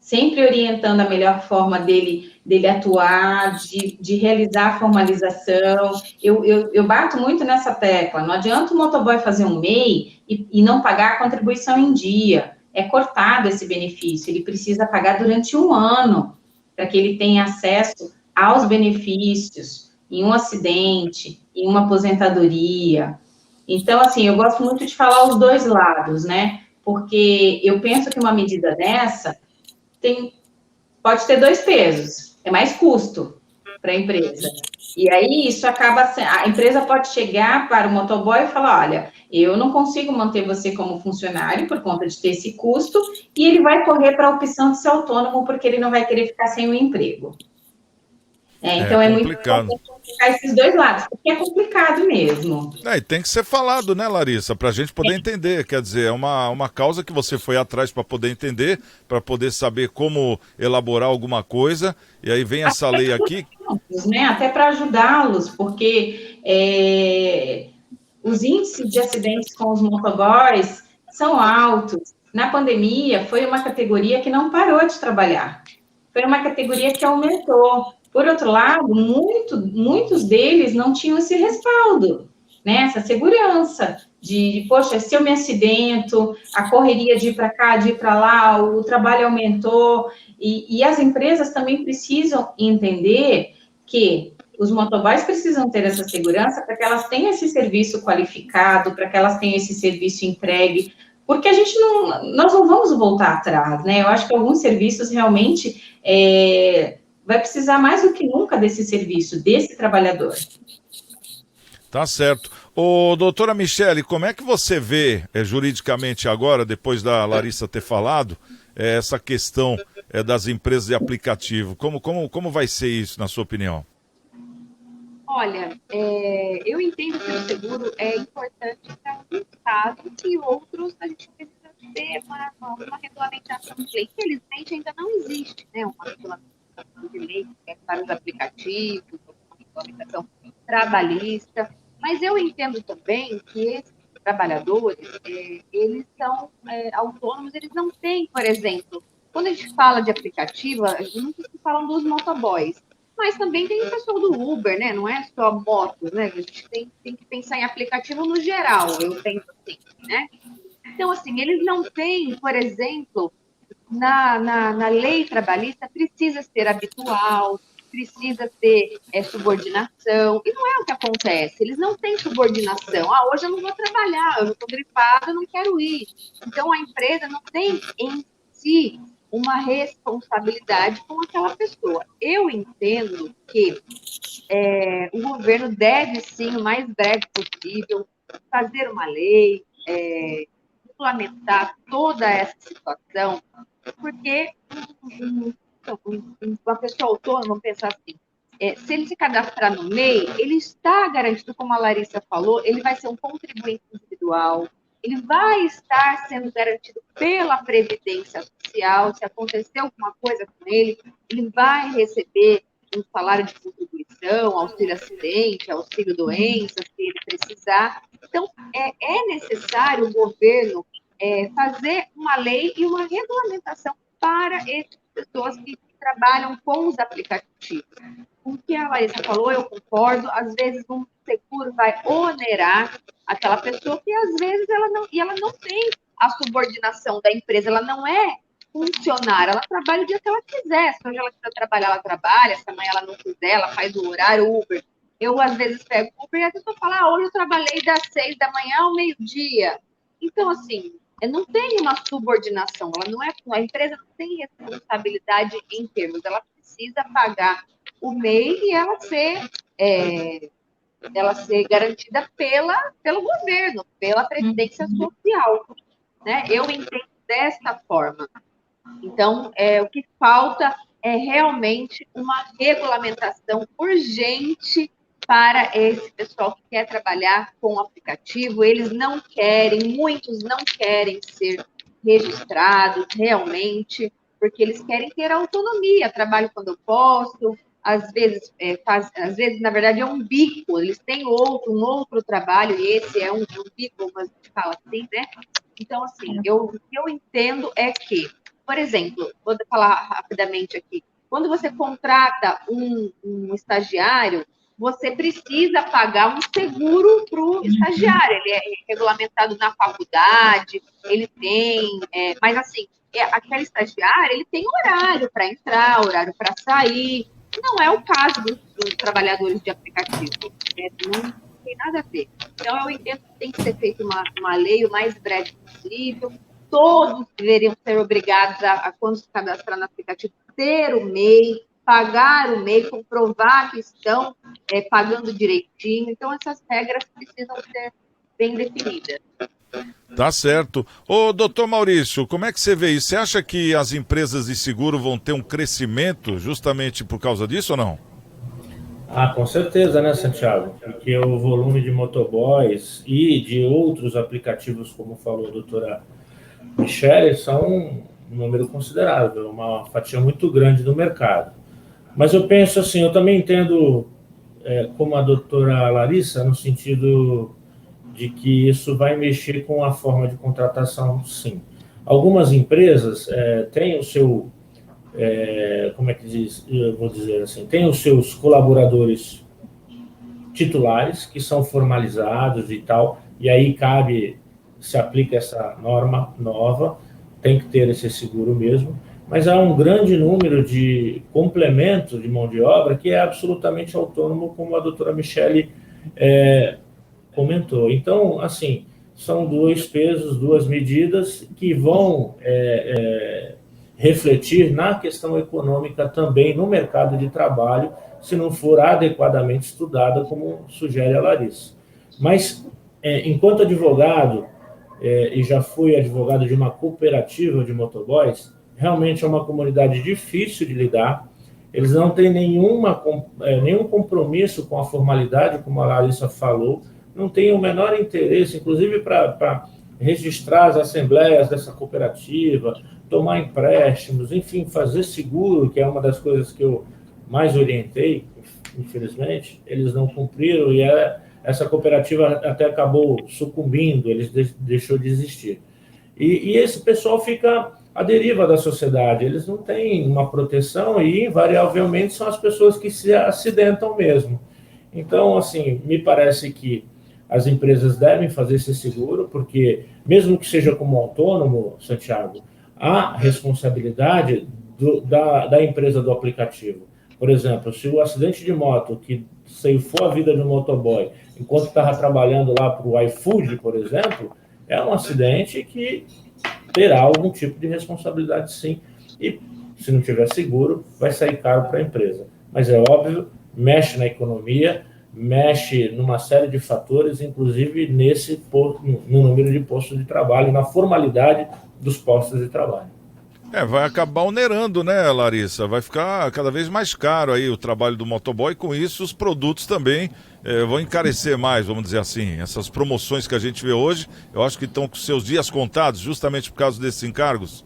sempre orientando a melhor forma dele atuar, de realizar a formalização. Eu bato muito nessa tecla, não adianta o motoboy fazer um MEI e não pagar a contribuição em dia, é cortado esse benefício, ele precisa pagar durante um ano, para que ele tenha acesso aos benefícios, em um acidente, em uma aposentadoria. Então, assim, eu gosto muito de falar os dois lados, né? Porque eu penso que uma medida dessa pode ter dois pesos, é mais custo para a empresa. E aí isso acaba, a empresa pode chegar para o motoboy e falar, olha, eu não consigo manter você como funcionário por conta de ter esse custo, e ele vai correr para a opção de ser autônomo porque ele não vai querer ficar sem o emprego. Então é muito complicado. importante explicar esses dois lados, porque é complicado mesmo. E tem que ser falado, né, Larissa, para a gente poder entender. Quer dizer, é uma causa que você foi atrás para poder entender, para poder saber como elaborar alguma coisa, e aí vem essa lei aqui. Né? Até para ajudá-los, porque os índices de acidentes com os motoboys são altos. Na pandemia, foi uma categoria que não parou de trabalhar. Foi uma categoria que aumentou. Por outro lado, muitos deles não tinham esse respaldo, né? Essa segurança de, poxa, se eu me acidento, a correria de ir para cá, de ir para lá, o trabalho aumentou, e as empresas também precisam entender que os motoboys precisam ter essa segurança para que elas tenham esse serviço qualificado, para que elas tenham esse serviço entregue, porque nós não vamos voltar atrás, né? Eu acho que alguns serviços realmente vai precisar mais do que nunca desse serviço, desse trabalhador. Tá certo. Ô, doutora Michele, como é que você vê juridicamente agora, depois da Larissa ter falado, essa questão das empresas de aplicativo? Como vai ser isso, na sua opinião? Olha, eu entendo que o seguro é importante para um caso e outros a gente precisa ter uma regulamentação de lei. Infelizmente, ainda não existe, né, uma regulamentação de lei para os aplicativos, uma regulamentação trabalhista, mas eu entendo também que esses trabalhadores, eles são autônomos, eles não têm, por exemplo, quando a gente fala de aplicativo, muitos falam dos motoboys, mas também tem o pessoal do Uber, né? Não é só motos, né? A gente tem que pensar em aplicativo no geral, eu penso assim, né? Então, assim, eles não têm, por exemplo, na lei trabalhista, precisa ser habitual, precisa ter subordinação, e não é o que acontece, eles não têm subordinação. Hoje eu não vou trabalhar, eu não estou gripada, eu não quero ir. Então, a empresa não tem em si uma responsabilidade com aquela pessoa. Eu entendo que o governo deve, sim, o mais breve possível, fazer uma lei, regulamentar toda essa situação, porque uma pessoa autônoma, vamos pensar assim, se ele se cadastrar no MEI, ele está garantido, como a Larissa falou, ele vai ser um contribuinte individual, ele vai estar sendo garantido pela Previdência Social, se acontecer alguma coisa com ele vai receber um salário de contribuição, auxílio acidente, auxílio doença, se ele precisar. Então, é necessário o governo fazer uma lei e uma regulamentação para essas pessoas que trabalham com os aplicativos. O que a Larissa falou, eu concordo, às vezes um seguro vai onerar aquela pessoa que às vezes ela não tem a subordinação da empresa, ela não é funcionária, ela trabalha o dia que ela quiser, se hoje ela quiser trabalhar, ela trabalha, se amanhã ela não quiser, ela faz o horário Uber. Eu, às vezes, pego Uber e a pessoa fala, hoje eu trabalhei das 6 da manhã ao meio-dia. Então, assim, não tem uma subordinação, a empresa não tem responsabilidade em termos, ela precisa pagar o MEI e ela ser garantida pelo governo, pela Previdência Social. Né? Eu entendo desta forma. Então, o que falta é realmente uma regulamentação urgente para esse pessoal que quer trabalhar com o aplicativo. Eles não querem, muitos não querem ser registrados realmente, porque eles querem ter autonomia, trabalho quando eu posso, às vezes, na verdade, é um bico, eles têm um outro trabalho, e esse é um bico, mas a gente fala assim, né? Então, assim, o que eu entendo é que por exemplo, vou falar rapidamente aqui, quando você contrata um estagiário, você precisa pagar um seguro para o estagiário. Ele é regulamentado na faculdade, ele tem... mas, assim, aquele estagiário, ele tem horário para entrar, horário para sair. Não é o caso dos trabalhadores de aplicativo. Não tem nada a ver. Então, eu entendo que tem que ser feita uma lei o mais breve possível. Todos deveriam ser obrigados a quando se cadastrar no aplicativo, ter o MEI, pagar o MEI, comprovar que estão pagando direitinho. Então, essas regras precisam ser bem definidas. Tá certo. Ô, doutor Maurício, como é que você vê isso? Você acha que as empresas de seguro vão ter um crescimento justamente por causa disso ou não? Com certeza, né, Santiago? Porque o volume de motoboys e de outros aplicativos, como falou a doutora Michele, são um número considerável, uma fatia muito grande do mercado. Mas eu penso assim, eu também entendo como a doutora Larissa, no sentido de que isso vai mexer com a forma de contratação, sim. Algumas empresas têm o seu, como é que diz, eu vou dizer assim, têm os seus colaboradores titulares, que são formalizados e tal, e aí se aplica essa norma nova, tem que ter esse seguro mesmo, mas há um grande número de complementos de mão de obra que é absolutamente autônomo, como a doutora Michele comentou. Então, assim, são dois pesos, duas medidas que vão refletir na questão econômica também no mercado de trabalho, se não for adequadamente estudada, como sugere a Larissa. Mas, enquanto advogado, e já fui advogado de uma cooperativa de motoboys, realmente é uma comunidade difícil de lidar, eles não têm nenhum compromisso com a formalidade, como a Larissa falou, não têm o menor interesse, inclusive para registrar as assembleias dessa cooperativa, tomar empréstimos, enfim, fazer seguro, que é uma das coisas que eu mais orientei, infelizmente, eles não cumpriram e essa cooperativa até acabou sucumbindo, eles deixou de existir. E esse pessoal fica à deriva da sociedade, eles não têm uma proteção e, invariavelmente, são as pessoas que se acidentam mesmo. Então, assim, me parece que as empresas devem fazer esse seguro, porque, mesmo que seja como autônomo, Santiago, há responsabilidade da empresa do aplicativo. Por exemplo, se o acidente de moto que ceifou a vida de um motoboy enquanto estava trabalhando lá para o iFood, por exemplo, é um acidente que terá algum tipo de responsabilidade, sim. E, se não tiver seguro, vai sair caro para a empresa. Mas é óbvio, mexe na economia, mexe numa série de fatores, inclusive no número de postos de trabalho, na formalidade dos postos de trabalho. Vai acabar onerando, né, Larissa? Vai ficar cada vez mais caro aí o trabalho do motoboy, com isso os produtos também vão encarecer mais, vamos dizer assim. Essas promoções que a gente vê hoje, eu acho que estão com seus dias contados, justamente por causa desses encargos.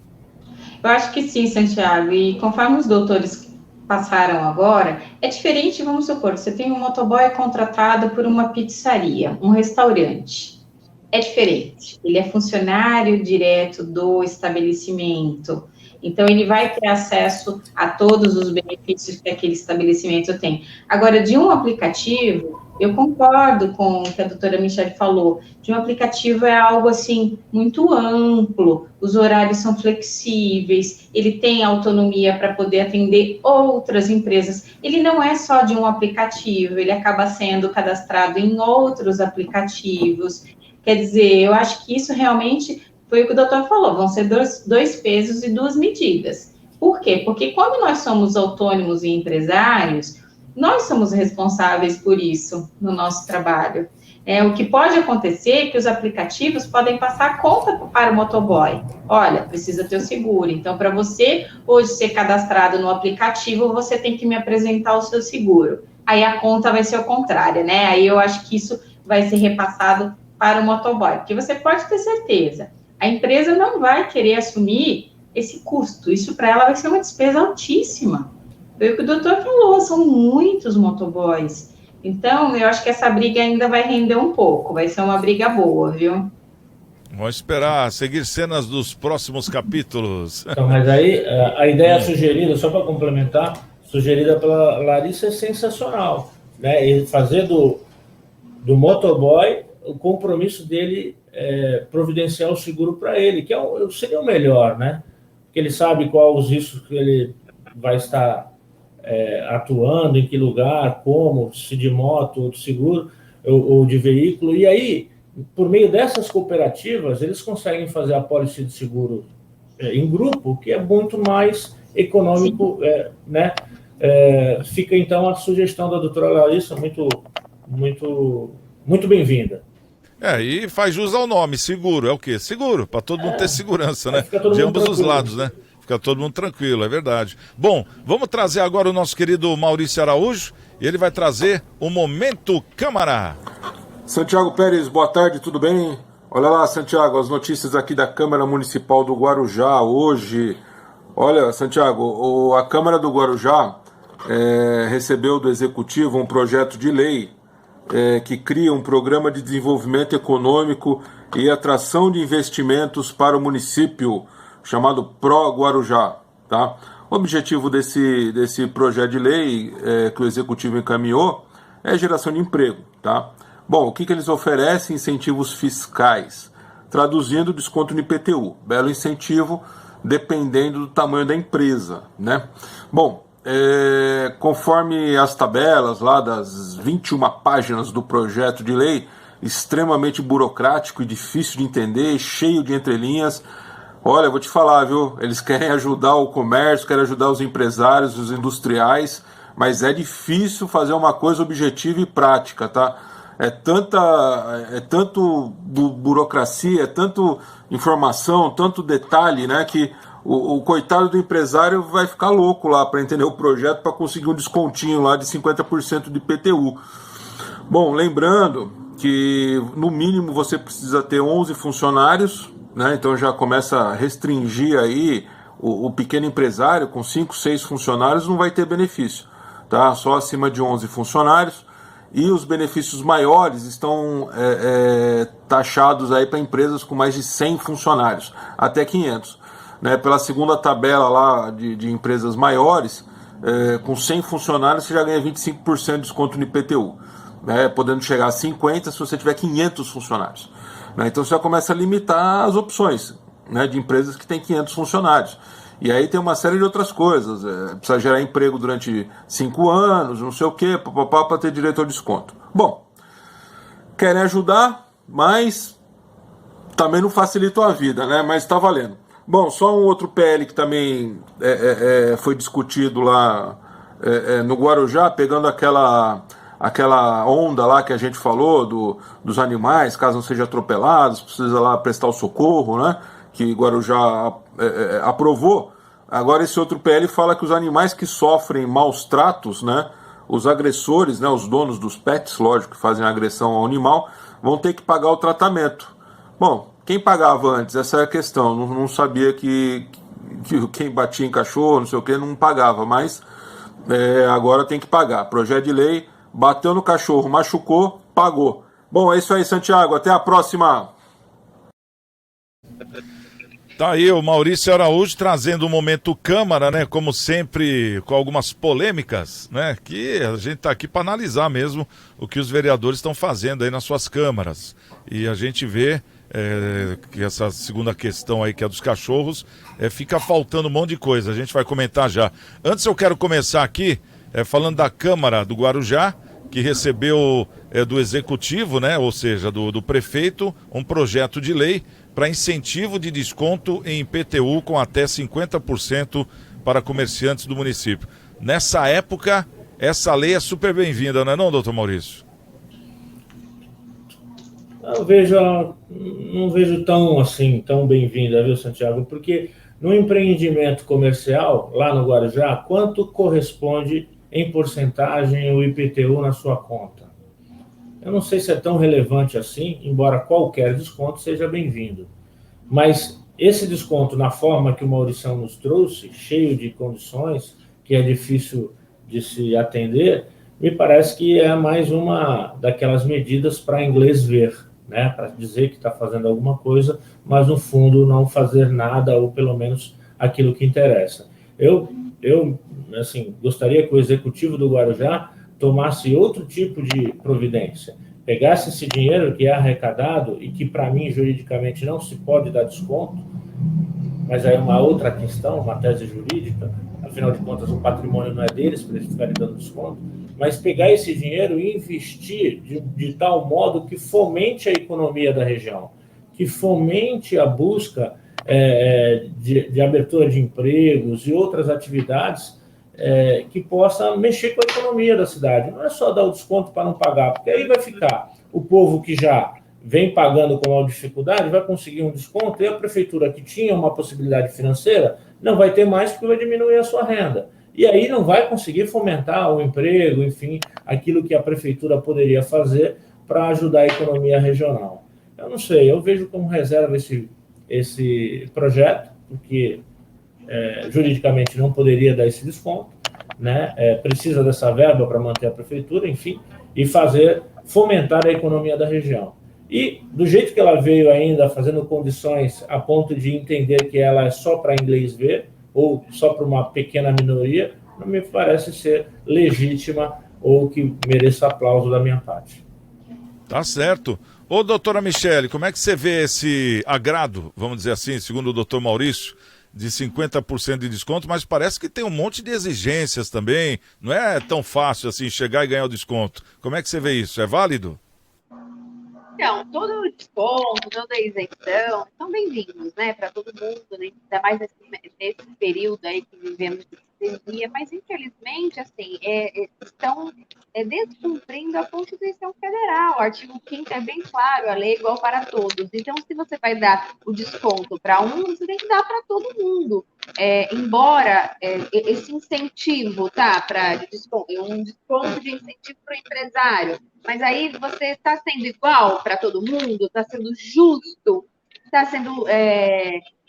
Eu acho que sim, Santiago, e conforme os doutores passaram agora, é diferente, vamos supor, você tem um motoboy contratado por uma pizzaria, um restaurante. É diferente, ele é funcionário direto do estabelecimento, então ele vai ter acesso a todos os benefícios que aquele estabelecimento tem. Agora, de um aplicativo, eu concordo com o que a doutora Michele falou, de um aplicativo é algo, assim, muito amplo, os horários são flexíveis, ele tem autonomia para poder atender outras empresas, ele não é só de um aplicativo, ele acaba sendo cadastrado em outros aplicativos. Quer dizer, eu acho que isso realmente foi o que o doutor falou, vão ser dois pesos e duas medidas. Por quê? Porque quando nós somos autônomos e empresários, nós somos responsáveis por isso no nosso trabalho. O que pode acontecer é que os aplicativos podem passar a conta para o motoboy. Olha, precisa ter o seguro. Então, para você hoje ser cadastrado no aplicativo, você tem que me apresentar o seu seguro. Aí a conta vai ser o contrário, né? Aí eu acho que isso vai ser repassado para o motoboy, porque você pode ter certeza, a empresa não vai querer assumir esse custo, isso para ela vai ser uma despesa altíssima. Foi o que o doutor falou, são muitos motoboys, então eu acho que essa briga ainda vai render um pouco, vai ser uma briga boa, viu? Vamos esperar seguir cenas dos próximos capítulos. Então, mas aí a ideia sugerida, só para complementar, sugerida pela Larissa é sensacional, né? E fazer do motoboy o compromisso dele providenciar o seguro para ele, que seria o melhor, né? Porque ele sabe quais os riscos que ele vai estar atuando, em que lugar, como, se de moto ou de seguro, ou de veículo, e aí, por meio dessas cooperativas, eles conseguem fazer a pólice de seguro em grupo, que é muito mais econômico, né? Fica, então, a sugestão da doutora Larissa muito, muito, muito bem-vinda. E faz jus ao nome, seguro. É o quê? Seguro, para todo mundo ter segurança, né? De ambos os lados, né? Fica todo mundo tranquilo, é verdade. Bom, vamos trazer agora o nosso querido Maurício Araújo, e ele vai trazer o Momento Câmara. Santiago Pérez, boa tarde, tudo bem? Olha lá, Santiago, as notícias aqui da Câmara Municipal do Guarujá hoje. Olha, Santiago, a Câmara do Guarujá recebeu do Executivo um projeto de lei que cria um programa de desenvolvimento econômico e atração de investimentos para o município, chamado Pro Guarujá, tá? O objetivo desse projeto de lei que o Executivo encaminhou é geração de emprego, tá? Bom, o que eles oferecem? Incentivos fiscais, traduzindo desconto no IPTU, belo incentivo, dependendo do tamanho da empresa, né? Bom, conforme as tabelas lá das 21 páginas do projeto de lei, extremamente burocrático e difícil de entender, cheio de entrelinhas. Olha, vou te falar, viu? Eles querem ajudar o comércio, querem ajudar os empresários, os industriais, mas é difícil fazer uma coisa objetiva e prática, tá? É tanto burocracia, é tanto informação, tanto detalhe, né, que o coitado do empresário vai ficar louco lá para entender o projeto, para conseguir um descontinho lá de 50% de IPTU. Bom, lembrando que no mínimo você precisa ter 11 funcionários, né, então já começa a restringir aí o pequeno empresário com 5, 6 funcionários não vai ter benefício, tá? Só acima de 11 funcionários. E os benefícios maiores estão taxados aí para empresas com mais de 100 funcionários, até 500. Né? Pela segunda tabela lá de empresas maiores, com 100 funcionários você já ganha 25% de desconto no IPTU, né? Podendo chegar a 50% se você tiver 500 funcionários. Né? Então você já começa a limitar as opções, né, de empresas que têm 500 funcionários. E aí tem uma série de outras coisas, precisa gerar emprego durante 5 anos, não sei o que, para ter direito ao desconto. Bom, querem ajudar, mas também não facilitam a vida, né? Mas está valendo. Bom, só um outro PL que também foi discutido lá no Guarujá, pegando aquela onda lá que a gente falou dos animais, caso não sejam atropelados, precisa lá prestar o socorro, né? Que Guarujá aprovou. Agora esse outro PL fala que os animais que sofrem maus tratos, né, os agressores, né, os donos dos pets, lógico, que fazem agressão ao animal, vão ter que pagar o tratamento. Bom, quem pagava antes? Essa é a questão. Não sabia que quem batia em cachorro, não sei o que, não pagava, mas agora tem que pagar. Projeto de lei, bateu no cachorro, machucou, pagou. Bom, é isso aí, Santiago. Até a próxima. Tá aí o Maurício Araújo trazendo o Momento Câmara, né? Como sempre, com algumas polêmicas, né? Que a gente tá aqui para analisar mesmo o que os vereadores estão fazendo aí nas suas câmaras. E a gente vê que essa segunda questão aí, que é dos cachorros, fica faltando um monte de coisa. A gente vai comentar já. Antes eu quero começar aqui falando da Câmara do Guarujá, que recebeu do Executivo, né? Ou seja, do prefeito, um projeto de lei para incentivo de desconto em IPTU com até 50% para comerciantes do município. Nessa época, essa lei é super bem-vinda, não é não, doutor Maurício? Não vejo tão bem-vinda, viu, Santiago? Porque no empreendimento comercial, lá no Guarujá, quanto corresponde em porcentagem o IPTU na sua conta? Eu não sei se é tão relevante assim, embora qualquer desconto seja bem-vindo. Mas esse desconto, na forma que o Mauricião nos trouxe, cheio de condições, que é difícil de se atender, me parece que é mais uma daquelas medidas para inglês ver, né, para dizer que está fazendo alguma coisa, mas no fundo não fazer nada, ou pelo menos aquilo que interessa. Eu assim, gostaria que o executivo do Guarujá tomasse outro tipo de providência, pegasse esse dinheiro que é arrecadado e que, para mim, juridicamente não se pode dar desconto, mas aí é uma outra questão, uma tese jurídica, afinal de contas o patrimônio não é deles para eles ficarem dando desconto, mas pegar esse dinheiro e investir de tal modo que fomente a economia da região, que fomente a busca de abertura de empregos e outras atividades que possa mexer com a economia da cidade. Não é só dar o desconto para não pagar, porque aí vai ficar o povo que já vem pagando com maior dificuldade, vai conseguir um desconto, e a prefeitura que tinha uma possibilidade financeira não vai ter mais, porque vai diminuir a sua renda. E aí não vai conseguir fomentar o emprego, enfim, aquilo que a prefeitura poderia fazer para ajudar a economia regional. Eu não sei, eu vejo como reserva esse projeto, porque juridicamente não poderia dar esse desconto, né? Precisa dessa verba para manter a prefeitura, enfim, e fomentar a economia da região. E do jeito que ela veio ainda, fazendo condições a ponto de entender que ela é só para inglês ver, ou só para uma pequena minoria, não me parece ser legítima ou que mereça aplauso da minha parte. Tá certo. Ô, doutora Michele, como é que você vê esse agrado, vamos dizer assim, segundo o doutor Maurício, de 50% de desconto, mas parece que tem um monte de exigências também, não é tão fácil assim chegar e ganhar o desconto. Como é que você vê isso? É válido? Então, todo o desconto, toda a isenção são bem-vindos, né, para todo mundo, né? Ainda mais nesse período aí que vivemos de pandemia, mas infelizmente, assim, estão descumprindo a Constituição Federal. O artigo 5º é bem claro, a lei é igual para todos. Então, se você vai dar o desconto para um, você tem que dar para todo mundo. Embora esse incentivo, tá, para desconto, um desconto de incentivo para o empresário, mas aí você está sendo igual para todo mundo, está sendo justo, está sendo.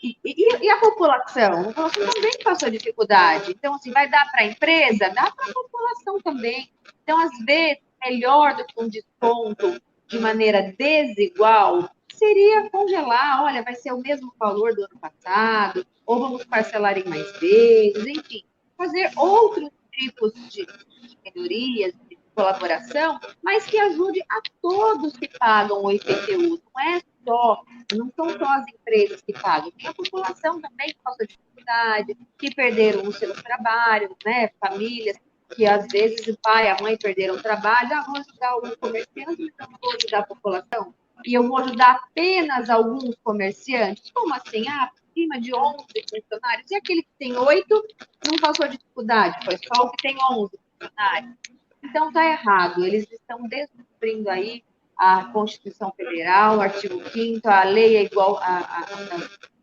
E a população? A população também passou dificuldade. Então, assim, vai dar para a empresa? Dá para a população também. Então, às vezes, melhor do que um desconto de maneira desigual seria congelar, olha, vai ser o mesmo valor do ano passado, ou vamos parcelar em mais vezes, enfim, fazer outros tipos de melhorias, de colaboração, mas que ajude a todos que pagam o IPTU. Não são só as empresas que pagam, tem a população também que passa dificuldade, que perderam os seus trabalhos, né? Famílias que às vezes o pai e a mãe perderam o trabalho, vou ajudar o comerciante, então não vou ajudar a população. E eu vou ajudar apenas alguns comerciantes? Como assim? Acima de 11 funcionários. E aquele que tem 8 não passou dificuldade, foi só o que tem 11 funcionários. Então, está errado. Eles estão descumprindo aí a Constituição Federal, o artigo 5º, a lei é igual,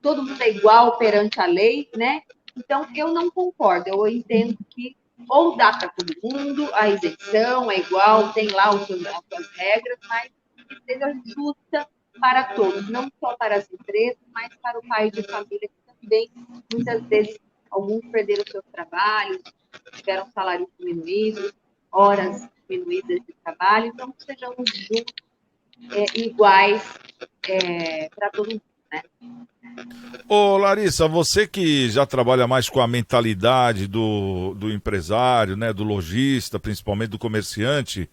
todo mundo é igual perante a lei, né? Então, eu não concordo. Eu entendo que ou dá para todo mundo, a isenção é igual, tem lá as suas regras, mas que seja justa para todos, não só para as empresas, mas para o pai de família, que também, muitas vezes, alguns perderam seus trabalhos, tiveram salários diminuídos, horas diminuídas de trabalho, então que sejamos juntos, iguais para todo mundo, né? Ô Larissa, você que já trabalha mais com a mentalidade do empresário, né, do lojista, principalmente do comerciante,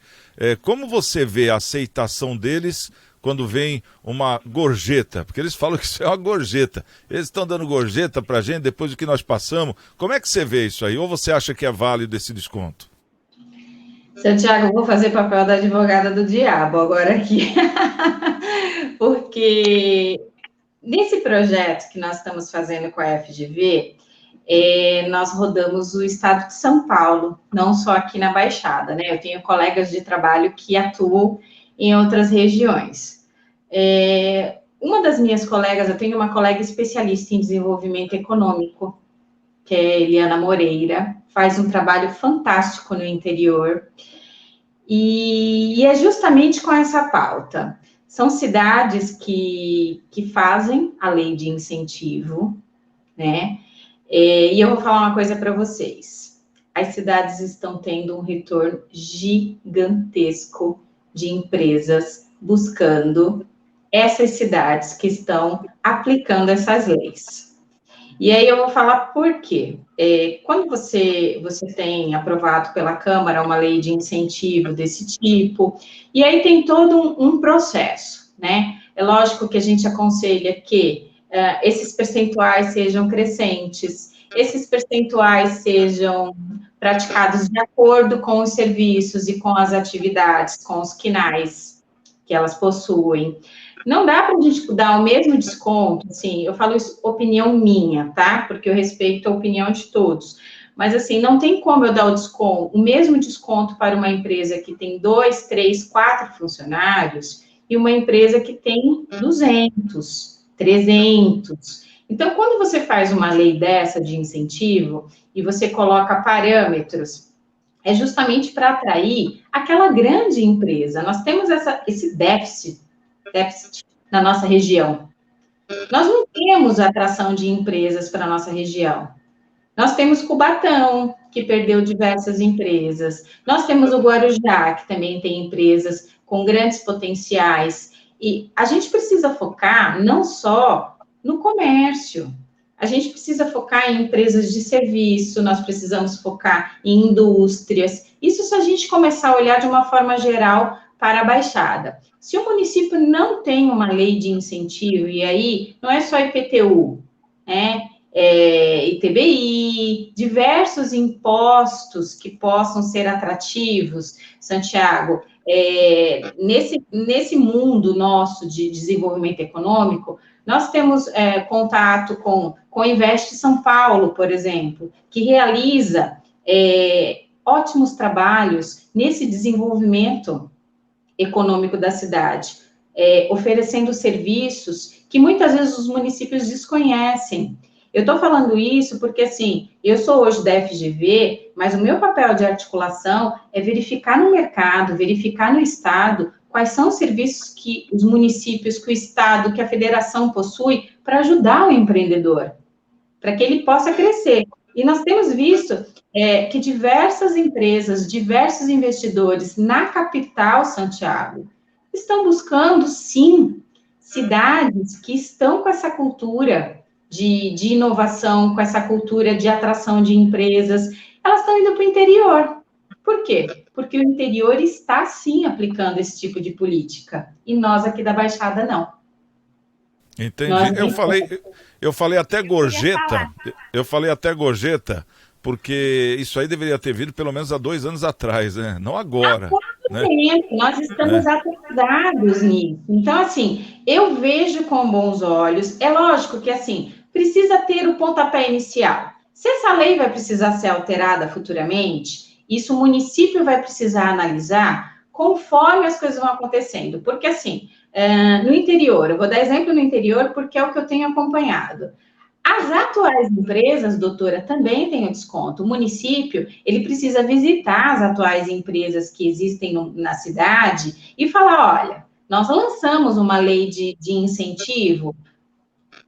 como você vê a aceitação deles quando vem uma gorjeta? Porque eles falam que isso é uma gorjeta. Eles estão dando gorjeta pra gente depois do que nós passamos. Como é que você vê isso aí? Ou você acha que é válido esse desconto? Santiago, eu vou fazer papel da advogada do diabo agora aqui. Porque nesse projeto que nós estamos fazendo com a FGV, nós rodamos o estado de São Paulo, não só aqui na Baixada, né? Eu tenho colegas de trabalho que atuam em outras regiões. Uma das minhas colegas, eu tenho uma colega especialista em desenvolvimento econômico, que é Eliana Moreira, faz um trabalho fantástico no interior, e é justamente com essa pauta. São cidades que fazem a lei de incentivo, né? E eu vou falar uma coisa para vocês. As cidades estão tendo um retorno gigantesco de empresas buscando essas cidades que estão aplicando essas leis. E aí eu vou falar por quê. Quando você tem aprovado pela Câmara uma lei de incentivo desse tipo, e aí tem todo um processo, né? É lógico que a gente aconselha que esses percentuais sejam crescentes, esses percentuais sejam praticados de acordo com os serviços e com as atividades, com os quinais que elas possuem. Não dá para a gente dar o mesmo desconto, assim, eu falo isso, opinião minha, tá? Porque eu respeito a opinião de todos. Mas, assim, não tem como eu dar o mesmo desconto para uma empresa que tem 2, 3, 4 funcionários e uma empresa que tem 200, 300. Então, quando você faz uma lei dessa de incentivo e você coloca parâmetros, é justamente para atrair aquela grande empresa. Nós temos esse déficit na nossa região. Nós não temos atração de empresas para a nossa região. Nós temos Cubatão, que perdeu diversas empresas. Nós temos o Guarujá, que também tem empresas com grandes potenciais. E a gente precisa focar não só no comércio, a gente precisa focar em empresas de serviço, nós precisamos focar em indústrias. Isso se a gente começar a olhar de uma forma geral para a Baixada. Se o município não tem uma lei de incentivo, e aí não é só IPTU, né? ITBI, diversos impostos que possam ser atrativos, Santiago, nesse mundo nosso de desenvolvimento econômico, nós temos contato com o Invest São Paulo, por exemplo, que realiza ótimos trabalhos nesse desenvolvimento econômico da cidade, oferecendo serviços que muitas vezes os municípios desconhecem. Eu estou falando isso porque, assim, eu sou hoje da FGV, mas o meu papel de articulação é verificar no mercado, verificar no Estado quais são os serviços que os municípios, que o Estado, que a federação possui para ajudar o empreendedor, para que ele possa crescer. E nós temos visto que diversas empresas, diversos investidores na capital, Santiago, estão buscando, sim, cidades que estão com essa cultura de inovação, com essa cultura de atração de empresas, elas estão indo para o interior. Por quê? Porque o interior está, sim, aplicando esse tipo de política, e nós aqui da Baixada, não. Entendi. Eu falei até gorjeta, porque isso aí deveria ter vindo pelo menos há 2 anos atrás, né? Não agora. Né? Nós estamos atrasados nisso. Então, assim, eu vejo com bons olhos. É lógico que, assim, precisa ter o pontapé inicial. Se essa lei vai precisar ser alterada futuramente, isso o município vai precisar analisar conforme as coisas vão acontecendo. Porque, assim, no interior, eu vou dar exemplo no interior porque é o que eu tenho acompanhado. As atuais empresas, doutora, também têm o desconto. O município, ele precisa visitar as atuais empresas que existem na cidade e falar, olha, nós lançamos uma lei de incentivo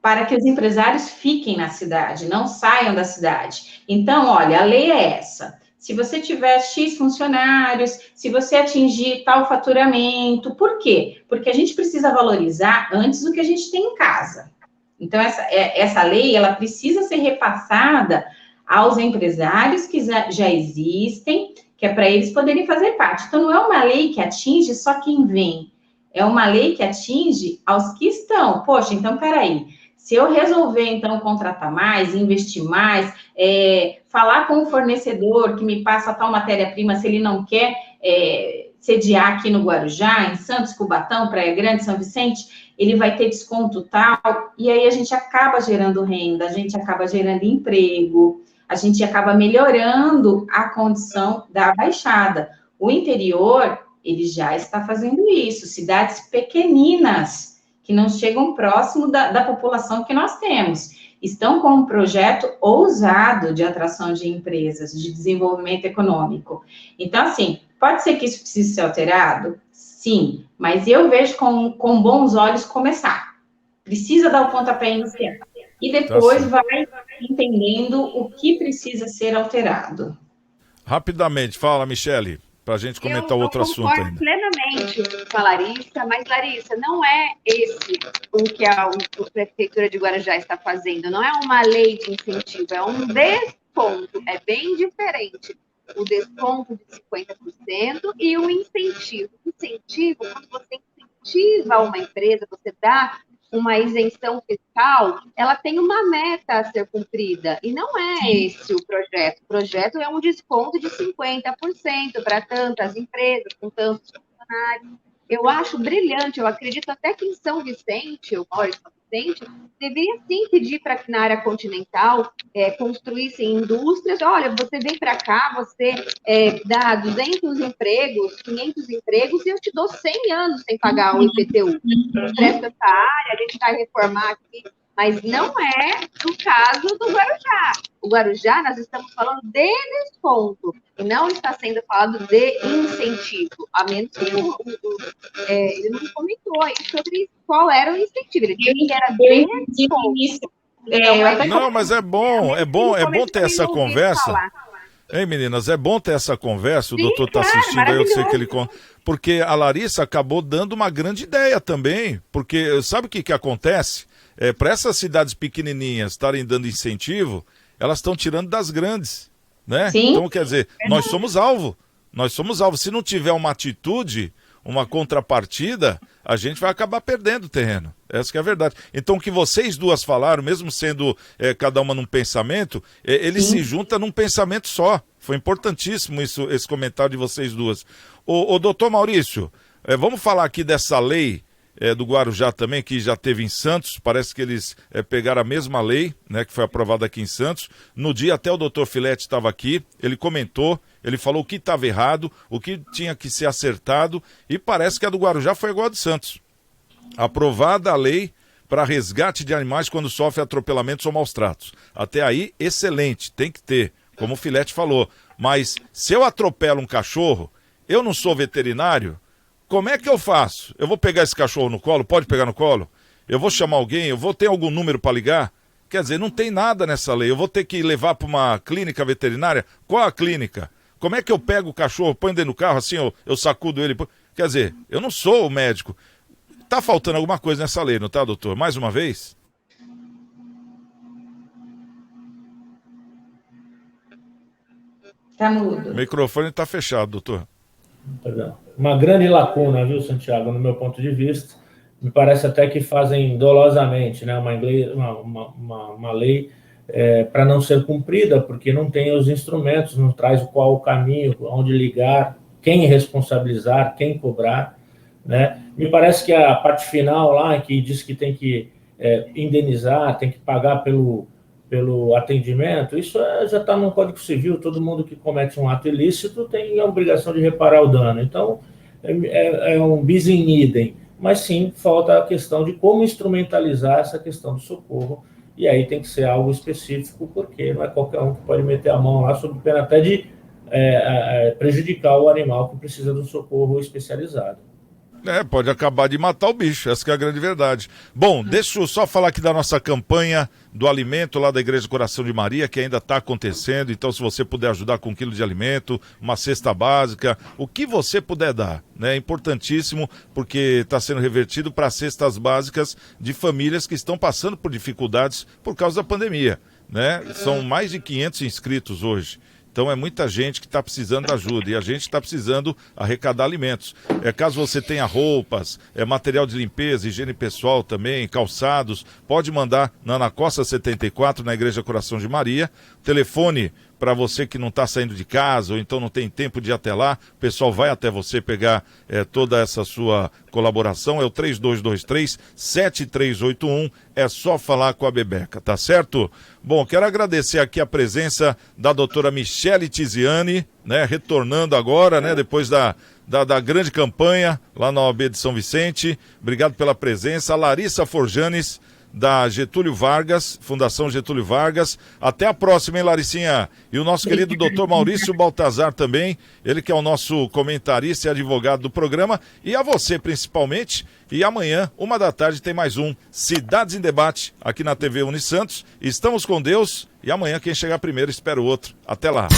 para que os empresários fiquem na cidade, não saiam da cidade. Então, olha, a lei é essa. Se você tiver X funcionários, se você atingir tal faturamento, por quê? Porque a gente precisa valorizar antes do que a gente tem em casa. Então, essa lei, ela precisa ser repassada aos empresários que já existem, que é para eles poderem fazer parte. Então, não é uma lei que atinge só quem vem, é uma lei que atinge aos que estão. Poxa, então, peraí, se eu resolver, então, contratar mais, investir mais, falar com o fornecedor que me passa tal matéria-prima, se ele não quer sediar aqui no Guarujá, em Santos, Cubatão, Praia Grande, São Vicente, ele vai ter desconto tal, e aí a gente acaba gerando renda, a gente acaba gerando emprego, a gente acaba melhorando a condição da Baixada. O interior, ele já está fazendo isso, cidades pequeninas, que não chegam próximo da população que nós temos, estão com um projeto ousado de atração de empresas, de desenvolvimento econômico. Então, assim, pode ser que isso precise ser alterado? Sim, mas eu vejo com bons olhos começar. Precisa dar o pontapé inicial. E depois vai entendendo o que precisa ser alterado. Rapidamente, fala, Michele. para a gente comentar outro assunto ainda. Eu concordo plenamente com a Larissa, mas, Larissa, não é esse o que a Prefeitura de Guarujá está fazendo, não é uma lei de incentivo, é um desconto, é bem diferente. O desconto de 50% e o incentivo. O incentivo, quando você incentiva uma empresa, você dá uma isenção fiscal, ela tem uma meta a ser cumprida, e não é esse o projeto. O projeto é um desconto de 50% para tantas empresas, com tantos funcionários. Eu acho brilhante, eu acredito até que em São Vicente, eu moro em São Vicente, deveria sim pedir para que na área continental construíssem indústrias. Olha, você vem para cá, você dá 200 empregos, 500 empregos, e eu te dou 100 anos sem pagar o IPTU. Presta essa área, a gente vai reformar aqui, mas não é o caso do Guarujá. O Guarujá, nós estamos falando de desconto, e não está sendo falado de incentivo, a menos que ele não comentou aí sobre qual era o incentivo. Ele disse que era de desconto. Não, mas é bom ter essa conversa. Hein, meninas, é bom ter essa conversa, o doutor está assistindo aí, eu sei que ele... Porque a Larissa acabou dando uma grande ideia também, porque sabe o que acontece? Para essas cidades pequenininhas estarem dando incentivo, elas estão tirando das grandes, né? Sim. Então, quer dizer, nós somos alvo. Se não tiver uma atitude, uma contrapartida, a gente vai acabar perdendo terreno. Essa que é a verdade. Então, o que vocês duas falaram, mesmo sendo cada uma num pensamento, ele se junta num pensamento só. Foi importantíssimo esse comentário de vocês duas. O doutor Maurício, vamos falar aqui dessa lei do Guarujá também, que já teve em Santos. Parece que eles pegaram a mesma lei, né, que foi aprovada aqui em Santos. No dia até o doutor Filete estava aqui, ele comentou, ele falou o que estava errado, o que tinha que ser acertado, e parece que a do Guarujá foi igual a de Santos. Aprovada a lei para resgate de animais quando sofrem atropelamentos ou maus tratos. Até aí, excelente, tem que ter, como o Filete falou. Mas se eu atropelo um cachorro, eu não sou veterinário, como é que eu faço? Eu vou pegar esse cachorro no colo? Pode pegar no colo? Eu vou chamar alguém? Eu vou ter algum número para ligar? Quer dizer, não tem nada nessa lei. Eu vou ter que levar para uma clínica veterinária? Qual a clínica? Como é que eu pego o cachorro, ponho dentro do carro, assim, eu sacudo ele? Quer dizer, eu não sou o médico. Tá faltando alguma coisa nessa lei, não tá, doutor? Mais uma vez? Tá mudo. O microfone tá fechado, doutor. Perdão. Uma grande lacuna, viu, Santiago, no meu ponto de vista. Me parece até que fazem dolosamente, né, uma lei para não ser cumprida, porque não tem os instrumentos, não traz qual o caminho, onde ligar, quem responsabilizar, quem cobrar, né? Me parece que a parte final lá, que diz que tem que indenizar, tem que pagar pelo atendimento, isso já está no Código Civil. Todo mundo que comete um ato ilícito tem a obrigação de reparar o dano. Então, é um bis in idem. Mas sim, falta a questão de como instrumentalizar essa questão do socorro, e aí tem que ser algo específico, porque não é qualquer um que pode meter a mão lá, sob pena até de prejudicar o animal que precisa do socorro especializado. Pode acabar de matar o bicho, essa que é a grande verdade. Bom, deixa eu só falar aqui da nossa campanha do alimento lá da Igreja do Coração de Maria, que ainda está acontecendo. Então, se você puder ajudar com 1 quilo de alimento, uma cesta básica, o que você puder dar, né? É importantíssimo, porque está sendo revertido para cestas básicas de famílias que estão passando por dificuldades por causa da pandemia, né? São mais de 500 inscritos hoje. Então é muita gente que está precisando de ajuda, e a gente está precisando arrecadar alimentos. Caso você tenha roupas, material de limpeza, higiene pessoal também, calçados, pode mandar na Ana Costa 74, na Igreja Coração de Maria. Telefone para você que não está saindo de casa ou então não tem tempo de ir até lá, o pessoal vai até você pegar toda essa sua colaboração, é o 3223-7381, é só falar com a Bebeca, tá certo? Bom, quero agradecer aqui a presença da doutora Michele Tiziani, né, retornando agora, né, depois da grande campanha lá na OAB de São Vicente. Obrigado pela presença. A Larissa Forjanes, da Getúlio Vargas, Fundação Getúlio Vargas. Até a próxima, hein, Laricinha? E o nosso querido doutor Maurício Baltazar também, ele que é o nosso comentarista e advogado do programa, e a você principalmente. E amanhã, 13h, tem mais um Cidades em Debate aqui na TV Unisantos. Estamos com Deus, e amanhã quem chegar primeiro espera o outro. Até lá.